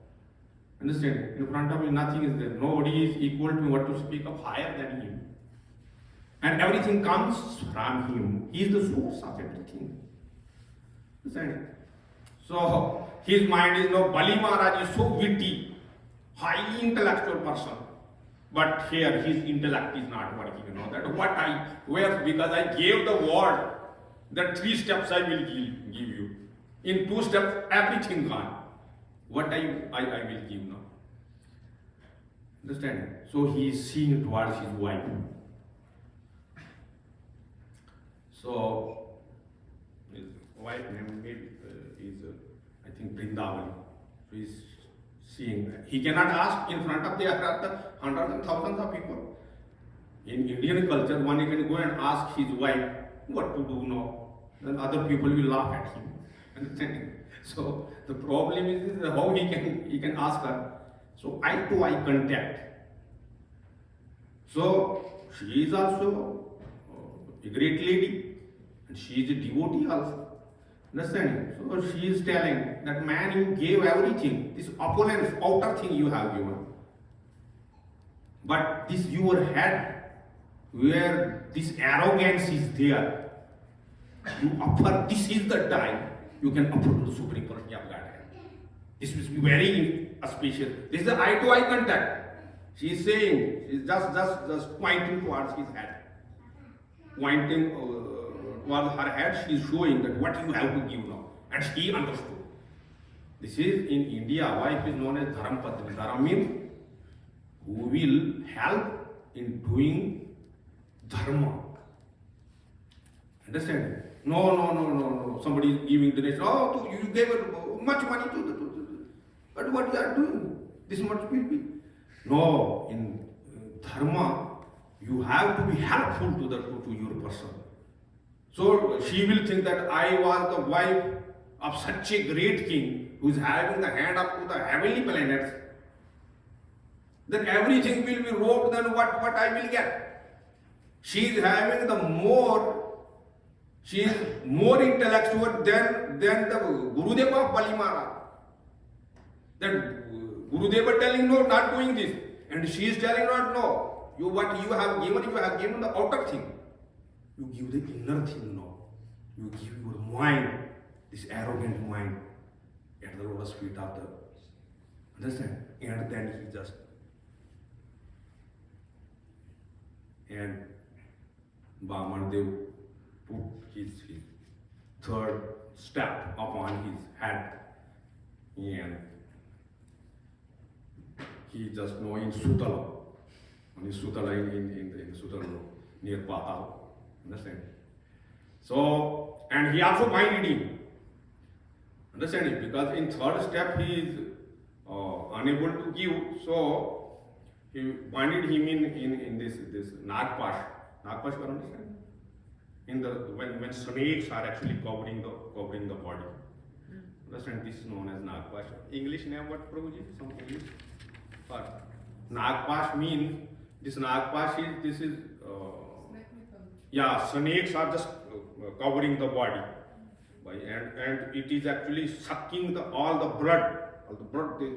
Understand? In front of him nothing is there. Nobody is equal to him, what to speak of higher than him. And everything comes from him. He is the source of everything. Understand? So his mind is no, Bali Maharaj is so witty, highly intellectual person. But here his intellect is not working, because I gave the word that 3 steps I will give you. In 2 steps, everything gone. What I will give now. Understand? So he is seeing towards his wife. So his wife name is I think Vrindavan. So he is seeing. He cannot ask in front of the hundreds and thousands of people. In Indian culture, one can go and ask his wife what to do now. Then other people will laugh at him. Understanding? So the problem is how he can ask her. So eye-to-eye contact. So she is also a great lady, and she is a devotee also. Understanding? So she is telling that man, you gave everything, this opulence, outer thing you have given. But this your head, where this arrogance is there, you offer, this is the time you can offer to the Supreme Personality of Godhead. This is very auspicious. This is the eye-to-eye contact. She is saying, she is just pointing towards his head. Pointing towards her head, she is showing that what you have to give now. And she understood. This is in India, wife is known as Dharam Patni. Dharam means who will help in doing dharma. Understand? No. Somebody is giving donation. Oh, you gave much money to the. But what you are doing? This much will be. No, in dharma, you have to be helpful to your person. So she will think that I was the wife of such a great king who is having the hand up to the heavenly planets. Then everything will be wrought than what I will get. She is having she is more intellectual than the Gurudeva of Bali Maharaj. That Gurudeva telling no, not doing this. And she is telling no, what you have given the outer thing. You give the inner thing now. You give your mind, this arrogant mind, at the lotus feet of the. Understand? And then he just. And Vamana-dev put his third step upon his head. And he just know in Sutala. In Sutala, in Sutala, near Patal. Understand? So, and he also minded him. Understand it? Because in third step he is unable to give, so he minded him in this Nagpash. Nagpash, you understand? In the when snakes are actually covering the body. Understand? This is known as Nagpash. English name what, Prabhuji? Some English? But Nagpash means this Nagpash is snakes are just covering the body, and it is actually sucking all the blood.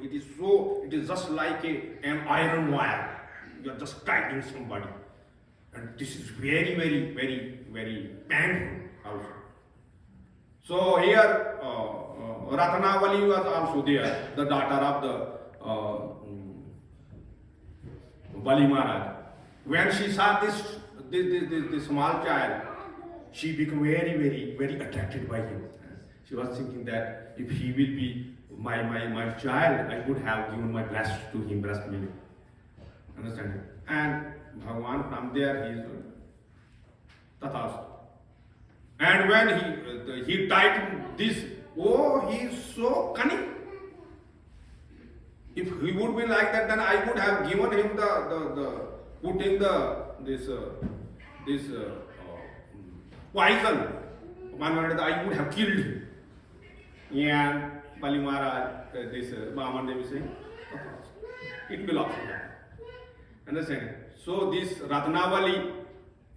It is just like an iron wire. You are just tightening somebody, and this is very, very, very, very painful also. So here Ratnavali was also there, the daughter of the Bali Maharaj. When she saw this small child, she became very, very, very attracted by him. She was thinking that if he will be my child, I would have given my breast to him, breast milk. Understand? And Bhagavan from there he is Tathastu. And when he tied this, he is so cunning. If he would be like that, then I would have given him putting this poison. I would have killed him. And Bali Maharaj, this Vamana-dev is saying, it belongs to him. Understand? So this Ratnavali,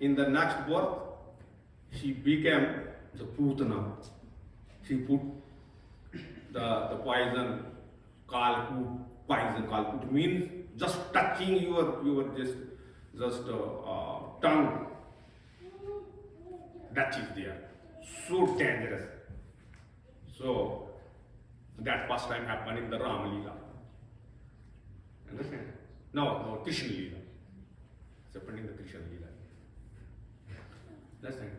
in the next birth, she became the Putana. She put the poison, Kalkut. Poison Kalkut means just touching your tongue death is there. So dangerous. So that first time happened in the Ram Leela. Understand? No, Krishna Leela. It's happened in the Krishna Leela. Understand?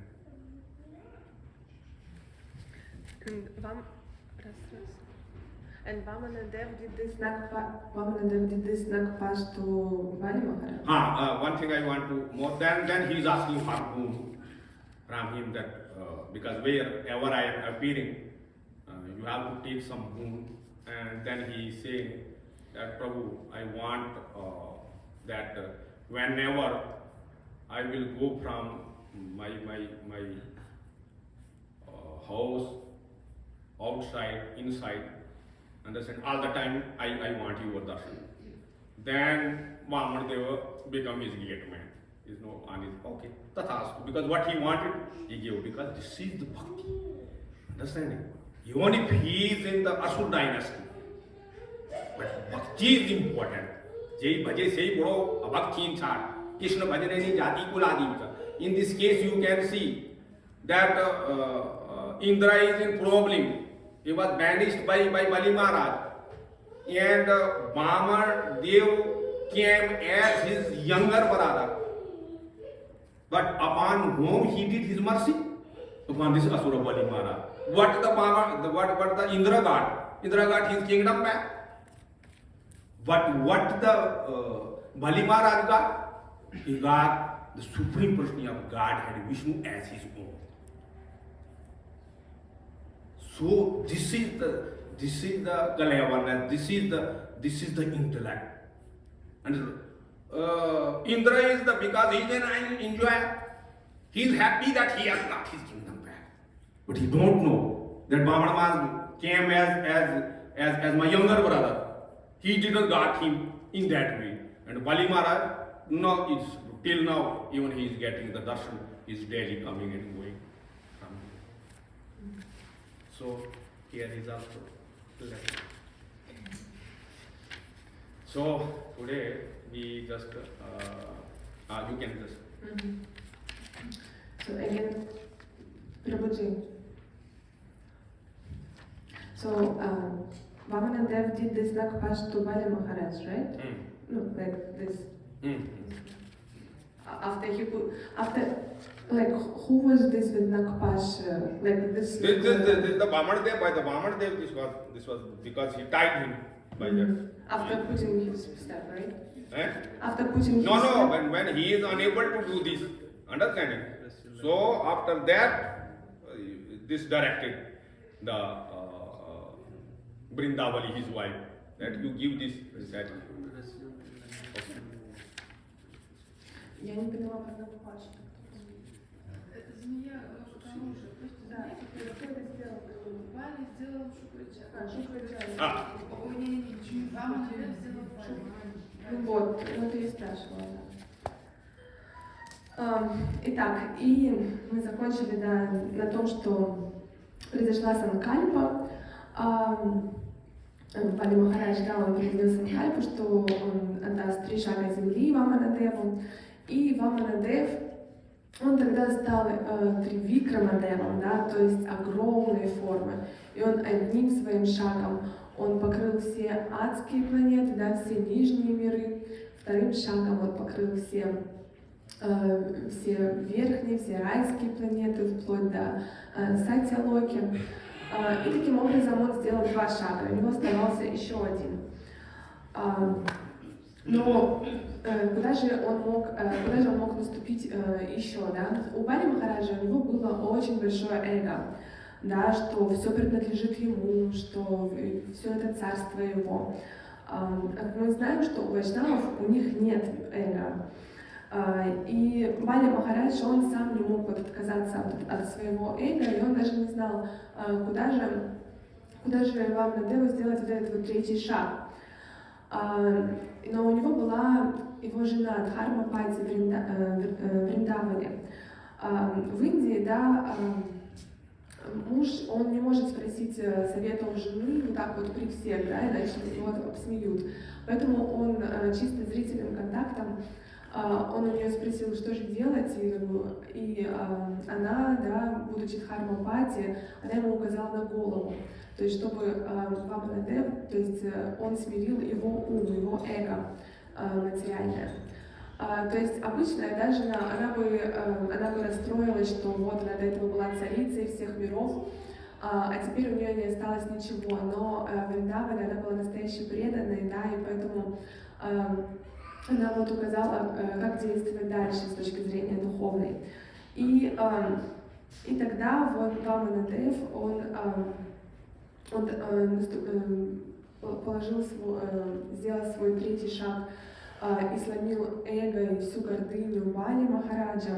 And Vamana-dev did this Nagpash to Bali Maharaj. One thing I want to more then he is asking for boon from him that because wherever I am appearing, you have to take some boon, and then he is saying that Prabhu, I want that whenever I will go from my house, outside, inside, understand, all the time I want your darshan. Then Vamana-deva become his gate man. Is no on his okay. Tathastu. Because what he wanted, he gave. Because this is the Bhakti. Understanding? Even if he is in the Asur dynasty. But Bhakti is important. Jai bhaje sei bro Bhakti inside. Krishna bhajaneni jati kuladi. In this case you can see that Indra is in problem. He was banished by Bali Maharaj. And Vamana-dev came as his younger brother. But upon whom he did his mercy? Upon this Asura Bali Maharaj. What the Indra got? Indra got his kingdom back. But what the Bali Maharaj got? He got the supreme personality of Godhead, Vishnu, as his own. So this is the Kalayavarna, this is the intellect. And Indra is because he is an enjoyer. He is happy that he has got his kingdom back. But he don't know that Vamana came as my younger brother. He didn't got him in that way. And Bali Maharaj, no, it's till now, even he is getting the darshan, he is daily coming and going. So here is also lesson. So today we just you can just. So again, Prabhuji. So Vamana-dev did this Nagpash to Bali Maharaj, right? No, like this. Who was this with Nagpash? Like this. The Vamana-dev, by the Vamana-dev, this was because he tied him by that. After putting his stuff, right? Eh? After putting his No, when he is unable to do this, understanding. So after that, this directed the Brindavali, his wife, that you give this research. Я не поняла про Нагпаш. Змея кому же? Кто это сделал? Ваня сделал Шукрича. Вамана-dev сделал Ваня. Вот я и спрашивала. Итак, и мы закончили на том, что произошла санкальпа. Бали Махарадж, он произнес санкальпу, что он отдаст 3 шага земли Вамана-деву. И Вамана-дев, он тогда стал Тривикрама-девом, то есть огромной формы. И он одним своим шагом, он покрыл все адские планеты, все нижние миры. Вторым шагом он покрыл все верхние, все райские планеты, вплоть до Сатья-локи. И таким образом он сделал 2 шага, у него оставался еще один. Но куда же он мог наступить еще, У Бали Махараджа у него было очень большое эго, что все принадлежит ему, что все это царство его. Мы знаем, что у вайшнавов у них нет эго. И Бали Махарадж, он сам не мог отказаться от своего эго, и он даже не знал, куда же Вамана-деву сделать этот 3-й шаг. Но у него была его жена Дхарма-пати в Вриндаване. В Индии, муж, он не может спросить совета у жены при всех, иначе его обсмеют. Поэтому он чисто зрительным контактом он у нее спросил, что же делать, и она, да, будучи дхармапати, она ему указала на голову. То есть, чтобы Вамана-дев, то есть он смирил его ум, его эго материальное. То есть обычная, да, жена, она бы расстроилась, что вот она до этого была царицей всех миров, а теперь у нее не осталось ничего. Но в Вриндаване она была настоящей преданной, да, и поэтому она вот указала, как действовать дальше с точки зрения духовной. И тогда вот Вамана-дев, он сделал свой третий шаг и сломил эго и всю гордыню Бали Махараджа.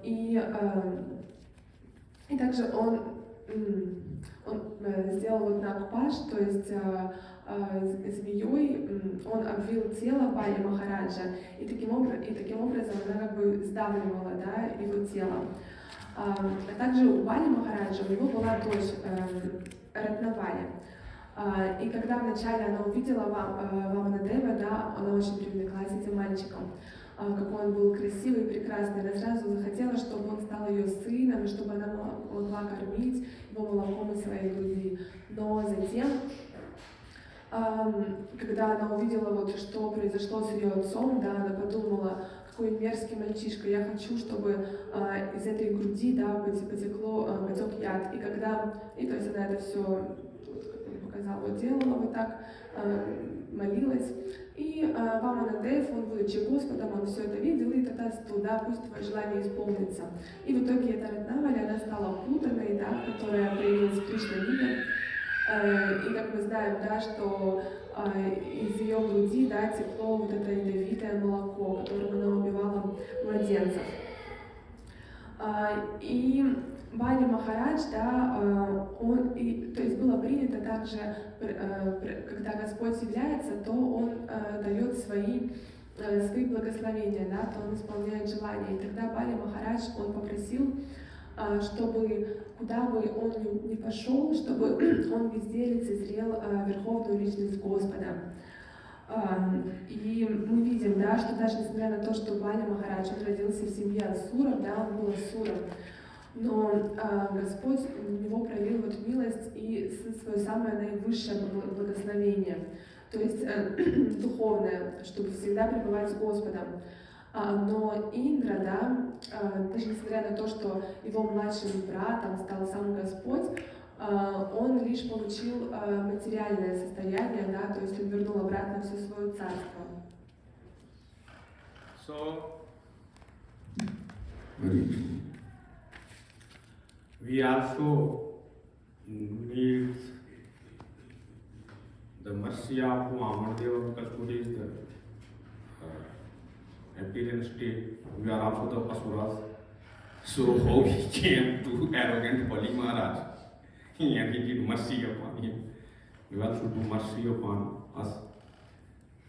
И также он сделал вот нагпаш, то есть змеей он обвил тело Бали Махараджа, и таким образом она как бы сдавливала, да, его тело. А также у Бали Махараджа у него была дочь Ратнавали. И когда вначале она увидела Вамана-дева, да, она очень привлеклась этим мальчиком, какой он был красивый и прекрасный. Она сразу захотела, чтобы он стал ее сыном, и чтобы она могла кормить его молоком из своей груди. Но затем, когда она увидела, вот, что произошло с ее отцом, да, она подумала, какой мерзкий мальчишка, я хочу, чтобы из этой груди, да, потек яд. И то есть она это все показала, вот делала вот так, молилась. И Вамана-дев, он, будучи Господом, он все это видел, и тогда да, пусть твое желание исполнится. И в итоге эта Ратнавали, она стала путанной, да, которая появилась в Кришна-лиге. И как мы знаем, да, что из ее груди, да, текло вот это ядовитое молоко, которым она убивала младенцев. И Бали Махарадж, да, то есть было принято также, когда Господь является, то Он дает свои благословения, да, то Он исполняет желания. И тогда Бали Махарадж, он попросил, чтобы куда бы он ни пошел, чтобы он везде лицезрел Верховную Личность Господа. И мы видим, да, что даже несмотря на то, что Бали Махарадж, он родился в семье асуров, да, он был асуром, но Господь в него проявил вот милость и свое самое наивысшее благословение, то есть духовное, чтобы всегда пребывать с Господом. Но Индра, да, даже несмотря на то, что его младшим братом стал сам Господь, он лишь получил материальное состояние, да, то есть он вернул обратно все свое царство. So, we also need the mercy of Vamana-deva, because today is the appearance day. We are also the asuras. So how he came to arrogant Bali Maharaj and he did mercy upon him. We also do mercy upon us,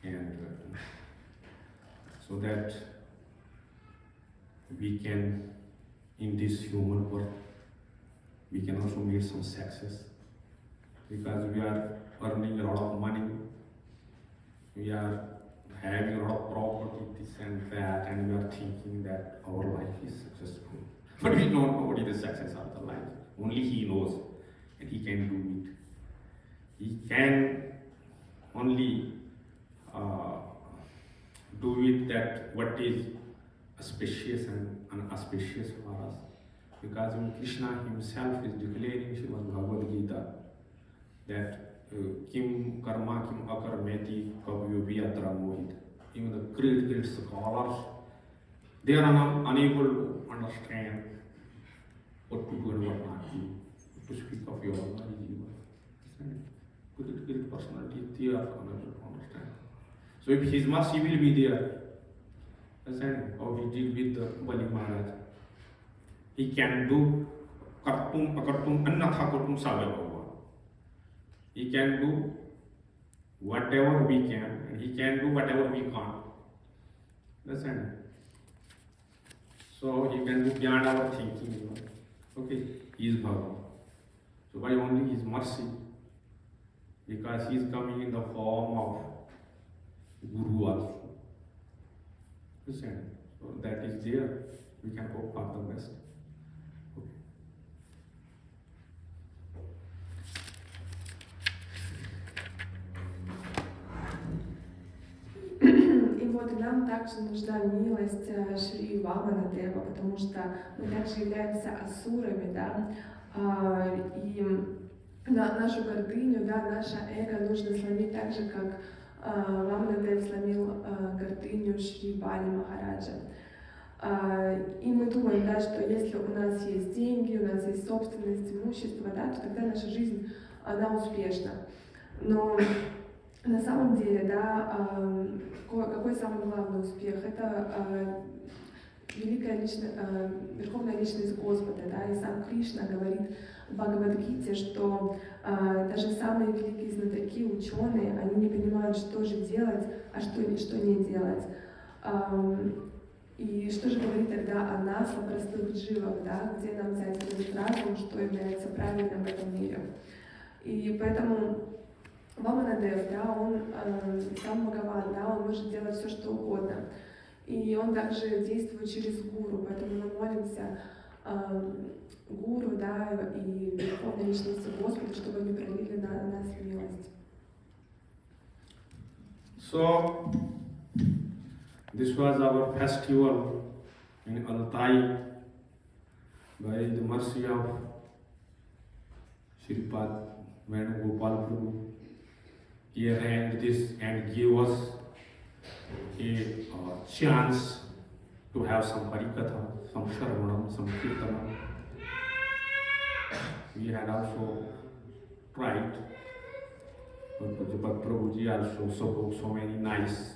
and so that we can, in this human birth, we can also make some success, because we are earning a lot of money, we are having a lot of property, this and that, and we are thinking that our life is successful. But we don't know what is the success of the life. Only He knows, and He can do it. He can only do it that what is auspicious and unauspicious for us. Because when Krishna Himself is declaring Srimad Bhagavad Gita that Kim karma kim akarmeti kavyovi atra mohit. Even the great scholars, they are unable to understand what to do and what not to do. To speak of your Jiva. Great personality, they are unable to understand. So if His mercy will be there, understand how He did with the Bali Maharaj. He can do kartum akartum annatha kartum savya. He can do whatever we can, and He can do whatever we can't. Understand? So He can do beyond our thinking. Okay, He is Bhagavan. So by only His mercy, because He is coming in the form of Guru also. Understand? So that is there. We can hope for the best. Okay. И вот нам также нужна милость Шри Вамана-дева, потому что мы также являемся асурами, да, и нашу гордыню, да, наше эго нужно сломить так же, как Вамана-дев сломил гордыню Шри Бали Махараджа. И мы думаем, да, что если у нас есть деньги, у нас есть собственность, имущество, да, то тогда наша жизнь, она успешна. Но на самом деле, да, какой самый главный успех? Это великая личность, верховная личность Господа, да, и сам Кришна говорит в Бхагавад-гите, что даже самые великие знатоки, ученые, они не понимают, что же делать, а что не делать. И что же говорит тогда о нас, о простых дживах, да, где нам взять этот разум, что является правильным в этом мире. И поэтому Вамана-дев, да, он сам Бхагаван, да, он может делать все, что угодно. И он также действует через гуру, поэтому мы молимся гуру, да, и верховной личности Господа, чтобы они пролили на нас милость. So, this was our festival in Altai by the mercy of Sripad Venugopal Prabhu. He arranged this and gave us a chance to have some Harikatha, some Shravanam, some Kirtanam. We had also tried, but Prabhuji also spoke so many nice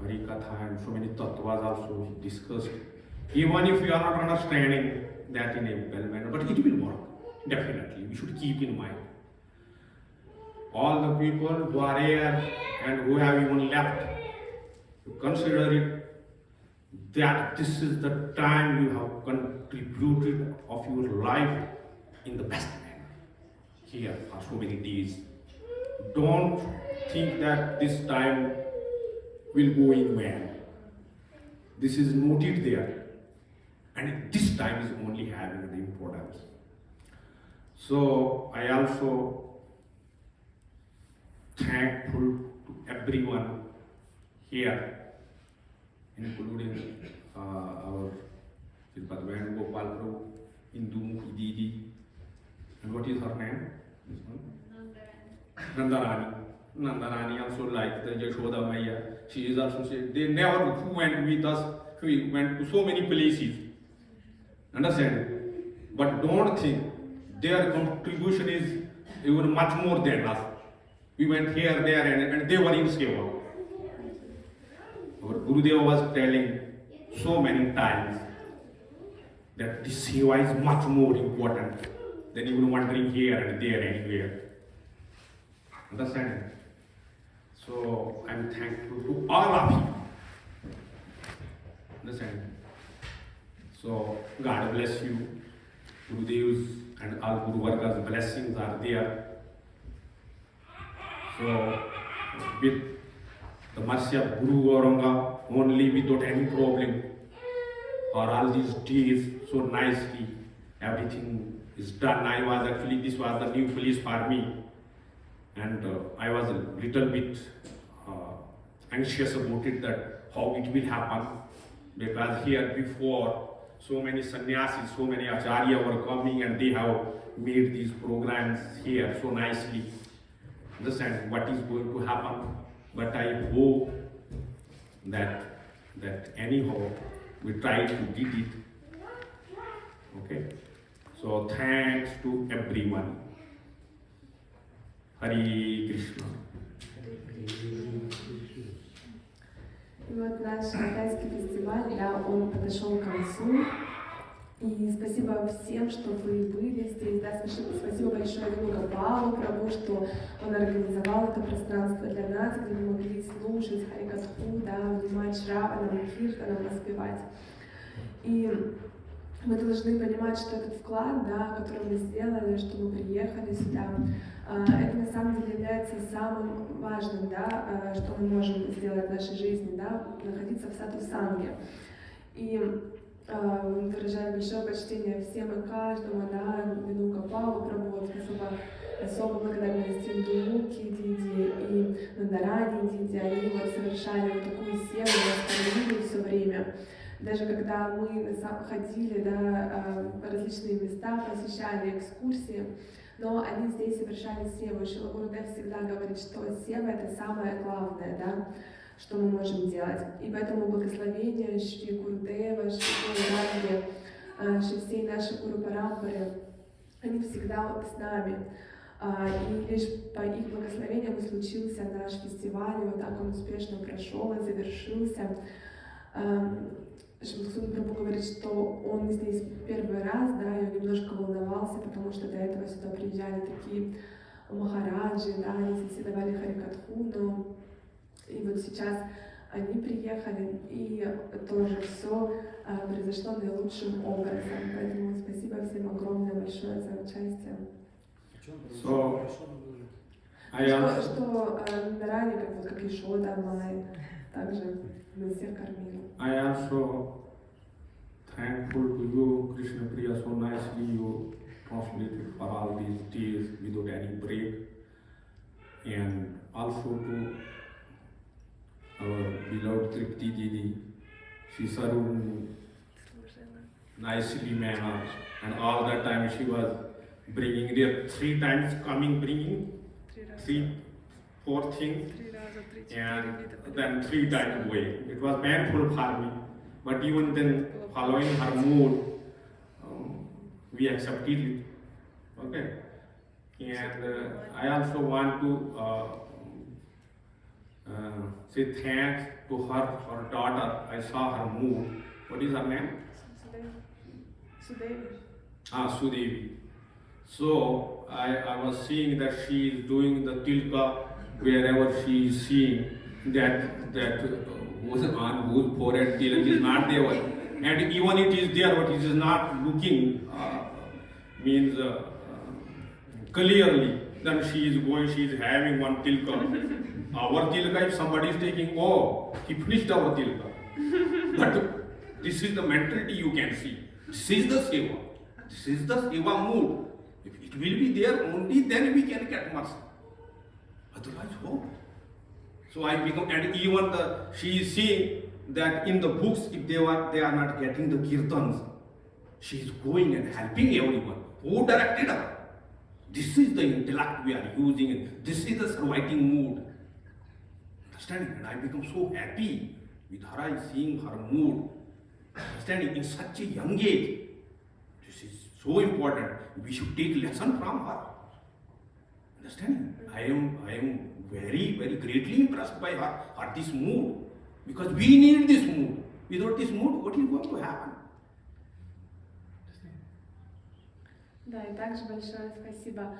Harikatha and so many tattvas also he discussed. Even if we are not understanding that in a well manner, but it will work, definitely. We should keep in mind. All the people who are here and who have even left, consider it that this is the time you have contributed of your life in the best manner here for so many days. Don't think that this time will go in vain. This is noted there, and this time is only having the importance. So I also thankful to everyone here, including our Sripad Venugopal Prabhu, Indumukhi Didi, and what is her name? This one? Nandarani. Nandarani also like the Yashoda Maya. She is also said they never went with us. We went to so many places. Understand? But don't think their contribution is even much more than us. We went here, there, and they were in Seva. Our Gurudeva was telling so many times that this Seva is much more important than even wandering here and there, anywhere. Understand? So I'm thankful to all of you. Understand? So God bless you. Gurudev's and all Guru Varga's blessings are there. So with the mercy of Guru Gauranga, only without any problem, for all these days so nicely, everything is done. This was the new place for me. And I was a little bit anxious about it, that how it will happen, because here before so many sannyasis, so many acharya were coming and they have made these programs here so nicely. Understand what is going to happen, but I hope that anyhow we try to did it. Okay, so thanks to everyone. Hare Krishna. И вот наш Алтайский фестиваль, да, он подошел к концу. И спасибо всем, что вы были здесь. Да, спасибо большое Венугопалу Прабху, что он организовал это пространство для нас, где мы могли слушать Харикатху, да, внимать Шраванам и Киртанам, воспевать. И мы должны понимать, что этот вклад, да, который мы сделали, что мы приехали сюда, это на самом деле является самым важным, да, что мы можем сделать в нашей жизни, да, находиться в садху-санге. И выражаю большое почтение всем и каждому, да, Вину Капалу Прабху, особо благодарность Индулуки Диди и Надарани Диди, они вот совершали вот такую силу, восстановили все время. Даже когда мы ходили, да, в различные места, посещали экскурсии, но они здесь совершали севу. Шрила Гурудев всегда говорит, что сева — это самое главное, да, что мы можем делать. И поэтому благословения Шри Гурудева, Шри Гуруранги, Шри всей нашей Гуру Парампары, они всегда вот с нами. И лишь по их благословениям и случился наш фестиваль, и вот так он успешно прошел и завершился. Мадхусудан Прабху говорит, что он здесь первый раз, да, и он немножко волновался, потому что до этого сюда приезжали такие махараджи, да, они соседовали Харикатху, но и вот сейчас они приехали, и тоже все произошло наилучшим образом. Поэтому спасибо всем огромное большое за участие. So, что ранее, как Ишода, Май, также мы всех кормили. I also thankful to you, Krishna Priya, so nicely you translated for all these days without any break, and also to our beloved Tripti Didi, she served nicely manner, and all that time she was bringing there 3 times coming, bringing 3-4 things, and then 3 times going. It was painful for me, but even then, following her mood, we accepted it. Okay, and I also want to say thanks to her daughter. I saw her mood. What is her name? Sudevi. Sudevi. So I was seeing that she is doing the tilka wherever she is seeing that was on whose forehead tilak is not there, and even it is there, but it is not looking means clearly. Then she is having one tilka. Our tilka, if somebody is taking, oh, he finished our tilka. But this is the mentality you can see. This is the seva. This is the seva mood. If it will be there only, then we can get mercy. Otherwise, oh. So I become, and even she is seeing that in the books, if they are not getting the kirtans, she is going and helping everyone. Who directed her? This is the intellect we are using. This is the surviving mood. Understanding? And I become so happy with her. I seeing her mood. Understanding? In such a young age, this is so important. We should take lesson from her. Understanding? I am very, very greatly impressed by her this mood, because we need this mood. Without this mood, what is going to happen? Да, и также большое спасибо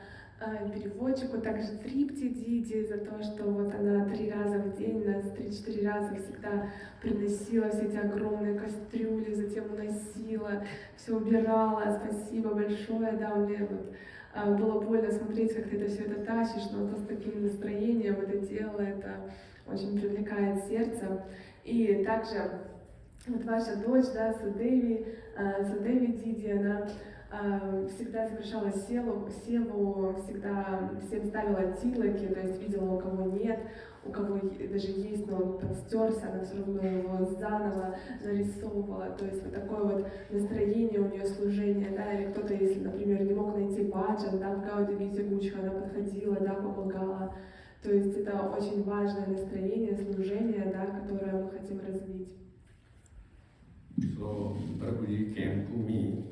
переводчику, также Трипти Диди за то, что вот она 3 раза в день, нас 3-4 раза всегда приносила все эти огромные кастрюли, затем уносила, все убирала. Спасибо большое, да, мне вот было больно смотреть, как ты это все это тащишь, но с таким настроением это дело, это очень привлекает сердце. И также вот ваша дочь, да, Судеви Диди, она всегда совершала севу, всегда всем ставила тилоки, то есть видела, у кого нет, у кого даже есть, но он подстерся, она все равно его заново нарисовывала. То есть вот такое вот настроение у нее служения, да, или кто-то, если, например, не мог найти баджан, да, в Гаудавите Гучха, она подходила, да, помогала. То есть это очень важное настроение, служение, да, которое мы хотим развить. So, Prabhuji came to me.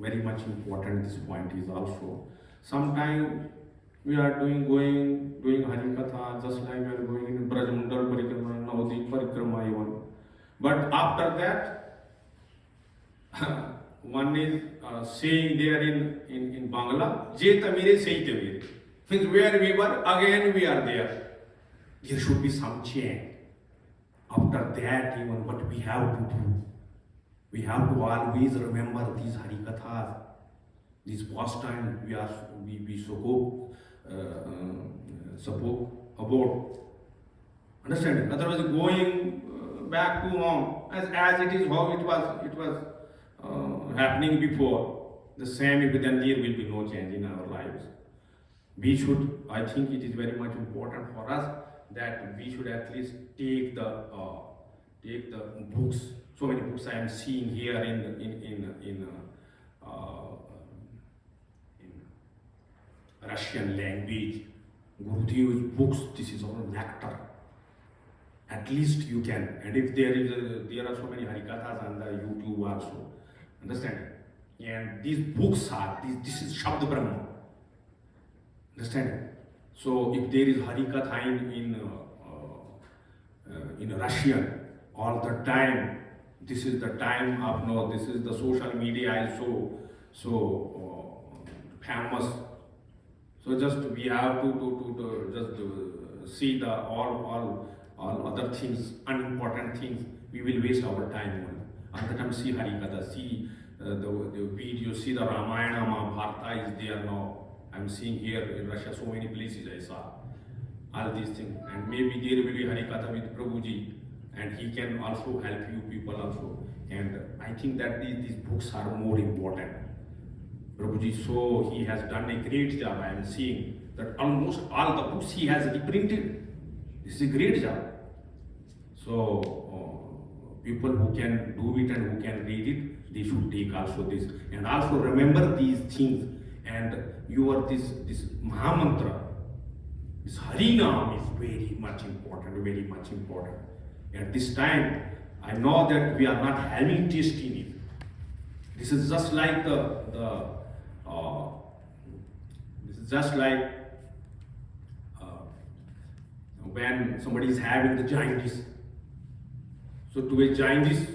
Very much important this point is also. Sometimes we are doing Harikatha, just like we are going in Brajmandal Parikrama, Navadip Parikrama even. But after that, one is saying there in Bangla, Jeta Mere Seita Mere. Means where we were, again we are there. There should be some change. After that, even what we have to do. We have to always remember these Harikathas, these pastimes we spoke about. Understand? Otherwise, going back to home as it is how it was happening before, the same, then there will be no change in our lives. We should, I think it is very much important for us that we should at least take the books. So many books I am seeing here in Russian language. Gurudev's books. This is all nectar. At least you can. And if there are so many Harikathas on the YouTube also. Understand? And these books are this is Shabd Brahma. Understand? So if there is Harikatha in Russian all the time, this is the time of this is the social media is so famous. So just we have to just see the all other things, unimportant things. We will waste our time on. All the time see Harikatha, see the video, see the Ramayana, Mahabharata is there now. I'm seeing here in Russia so many places I saw all these things, and maybe there will be Harikatha with Prabhuji, and he can also help you people also. And I think that these books are more important. Prabhuji, so he has done a great job. I am seeing that almost all the books he has reprinted. This is a great job. So people who can do it and who can read it, they should take also this, and also remember these things. And this Mahamantra, this Harinam is very much important. At this time, I know that we are not having taste in it. This is just like when somebody is having the jaundice. So to a jaundice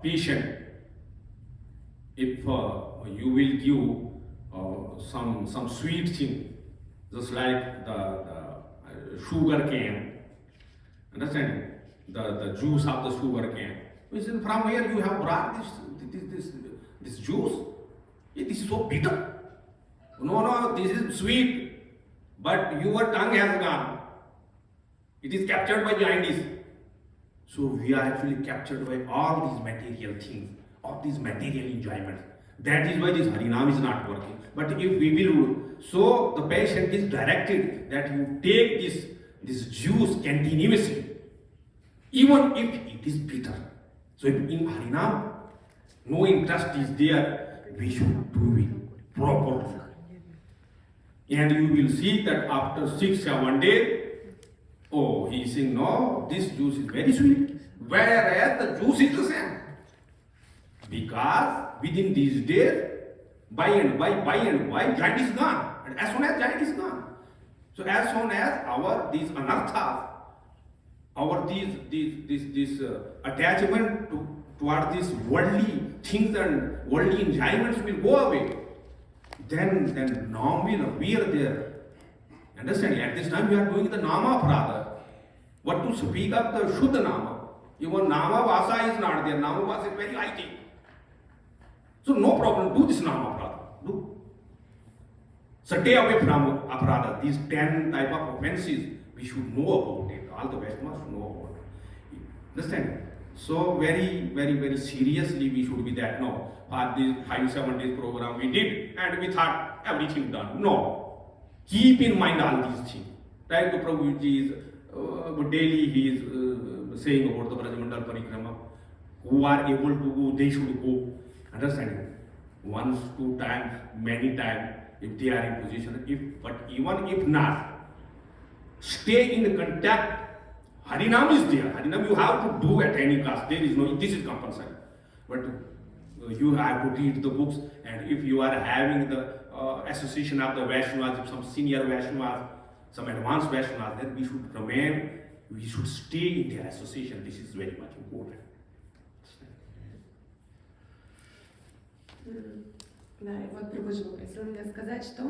patient, if you will give some sweet thing, just like the sugar cane, understand? The juice of the sugar cane. We said, from where you have brought this juice? This is so bitter. No, this is sweet, but your tongue has gone. It is captured by jaundice. So we are actually captured by all these material things, all these material enjoyments. That is why this Harinam is not working. But if we will, so the patient is directed that you take this juice continuously, even if it is bitter. So in Harinam, no interest is there, we should do it properly. And you will see that after 6-7 days, he is saying, no, this juice is very sweet, whereas the juice is the same. Because within these days, by and by, jaundice is gone. And as soon as jaundice is gone, so as soon as these anarthas, this attachment toward these worldly things and worldly enjoyments will go away, then Nam will appear there. Understand? At this time we are doing the Nama Prada. What to speak of the Shuddha Nama? Even Nama Vasa is not there. Nama Vasa is very high thing. So no problem, do this Nama Prada. Do. Stay away from Aparada. These 10 type of offenses, we should know about it. All the Vaishnavas should know about it. Understand? So very seriously we should be that. No, for this 5-7 days program we did and we thought everything done. No. Keep in mind all these things. Right to Prabhuji is daily he is saying about the Brajamandal Parikrama. Who are able to go, they should go. Understand? Once, 2 times, many times, if they are in position. But even if not, stay in contact. Harinam is there. Harinam you have to do at any cost. There is no, this is compulsory. But you have to read the books, and if you are having the association of the Vaishnavas, some senior Vaishnavas, some advanced Vaishnavas, then we should remain, we should stay in their association. This is very much important. Да, и вот Прабху попросил меня сказать, что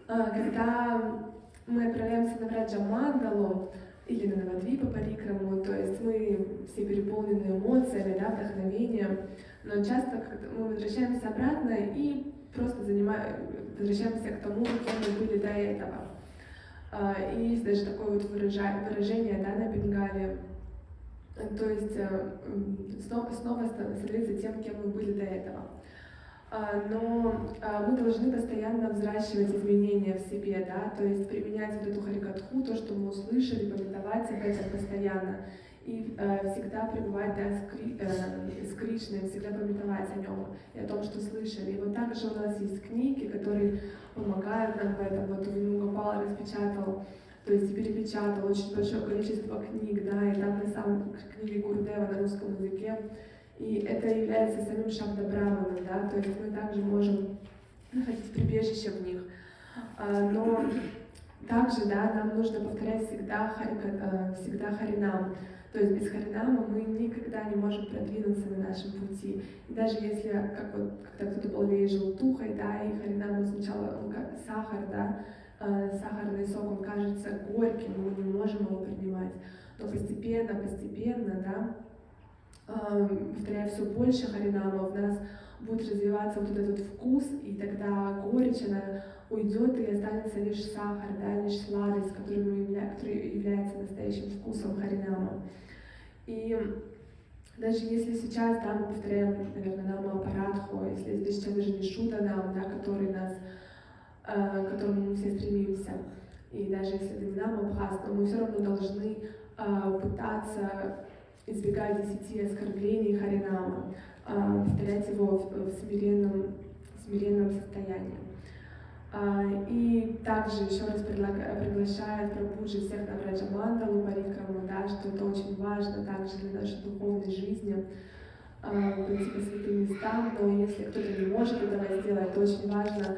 когда мы отправляемся на Враджа Мандалу, или на Навадвипа парикраму, то есть мы все переполнены эмоциями, да, вдохновением, но часто мы возвращаемся обратно и просто возвращаемся к тому, кем мы были до этого. И есть даже такое вот выражение, да, на бенгале, то есть снова становиться тем, кем мы были до этого. Но мы должны постоянно взращивать изменения в себе, да, то есть применять вот эту харикатху, то, что мы услышали, памятовать об этом постоянно. И всегда пребывать, да, с Кришной, всегда памятовать о нем и о том, что слышали. И вот также у нас есть книги, которые помогают нам в этом. Вот Гопал распечатал, то есть перепечатал очень большое количество книг, да, и там на самом книге Гурудева на русском языке. И это является самим Шабда-браманом, да, то есть мы также можем находить прибежище в них. Но также, да, нам нужно повторять всегда Харинам. То есть без Харинама мы никогда не можем продвинуться на нашем пути. И даже если, как вот, когда кто-то более желтухой, да, и Харинам сначала сахар, да, сахарный сок, он кажется горьким, мы не можем его принимать. Но постепенно, да, повторяя все больше Харинама, в нас будет развиваться вот этот вкус, и тогда горечь, она уйдет, и останется лишь сахар, да, лишь сладость, который является настоящим вкусом Харинама. И даже если сейчас, да, мы повторяем, наверное, Нама Апарадху, если сейчас даже не Шуданам, да, к которому мы все стремимся, и даже если это не Нама Абхаз, но мы все равно должны пытаться избегать 10 оскорблений Харинама, повторять его в смиренном состоянии. И также еще раз приглашает Прабхуджи всех на Враджамандалу, парикраму, да, что это очень важно также для нашей духовной жизни, пойти по святым местам, но если кто-то не может этого сделать, то очень важно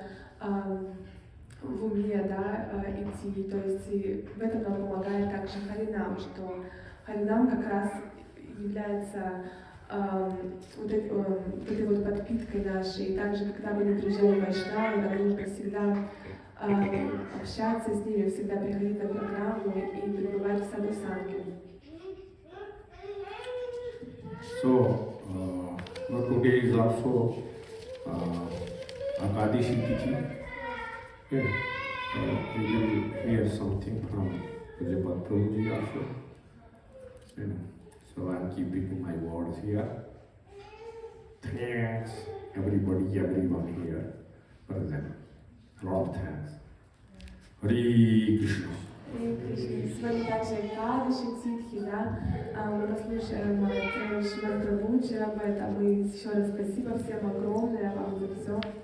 в уме, да, идти, то есть и в этом нам помогает также Харинам, что Харинам как раз является вот этой вот подпиткой нашей. И также, когда мы не приезжаем в Вайшнаву, нам нужно всегда общаться с ними, всегда приходить на программу и пребывать в саду санги. So, today is also Akadishi Tithi. Yeah, we will hear something from Pujyapat Prabhuji also. Yeah. So I'm keeping my words here. Thanks everybody, everyone here present. A lot of thanks. Hare Krishna. С вами также Акадиши Титхи, да, мы послушаем Шримад Прабхуджи об этом, и еще раз спасибо всем огромное вам за все.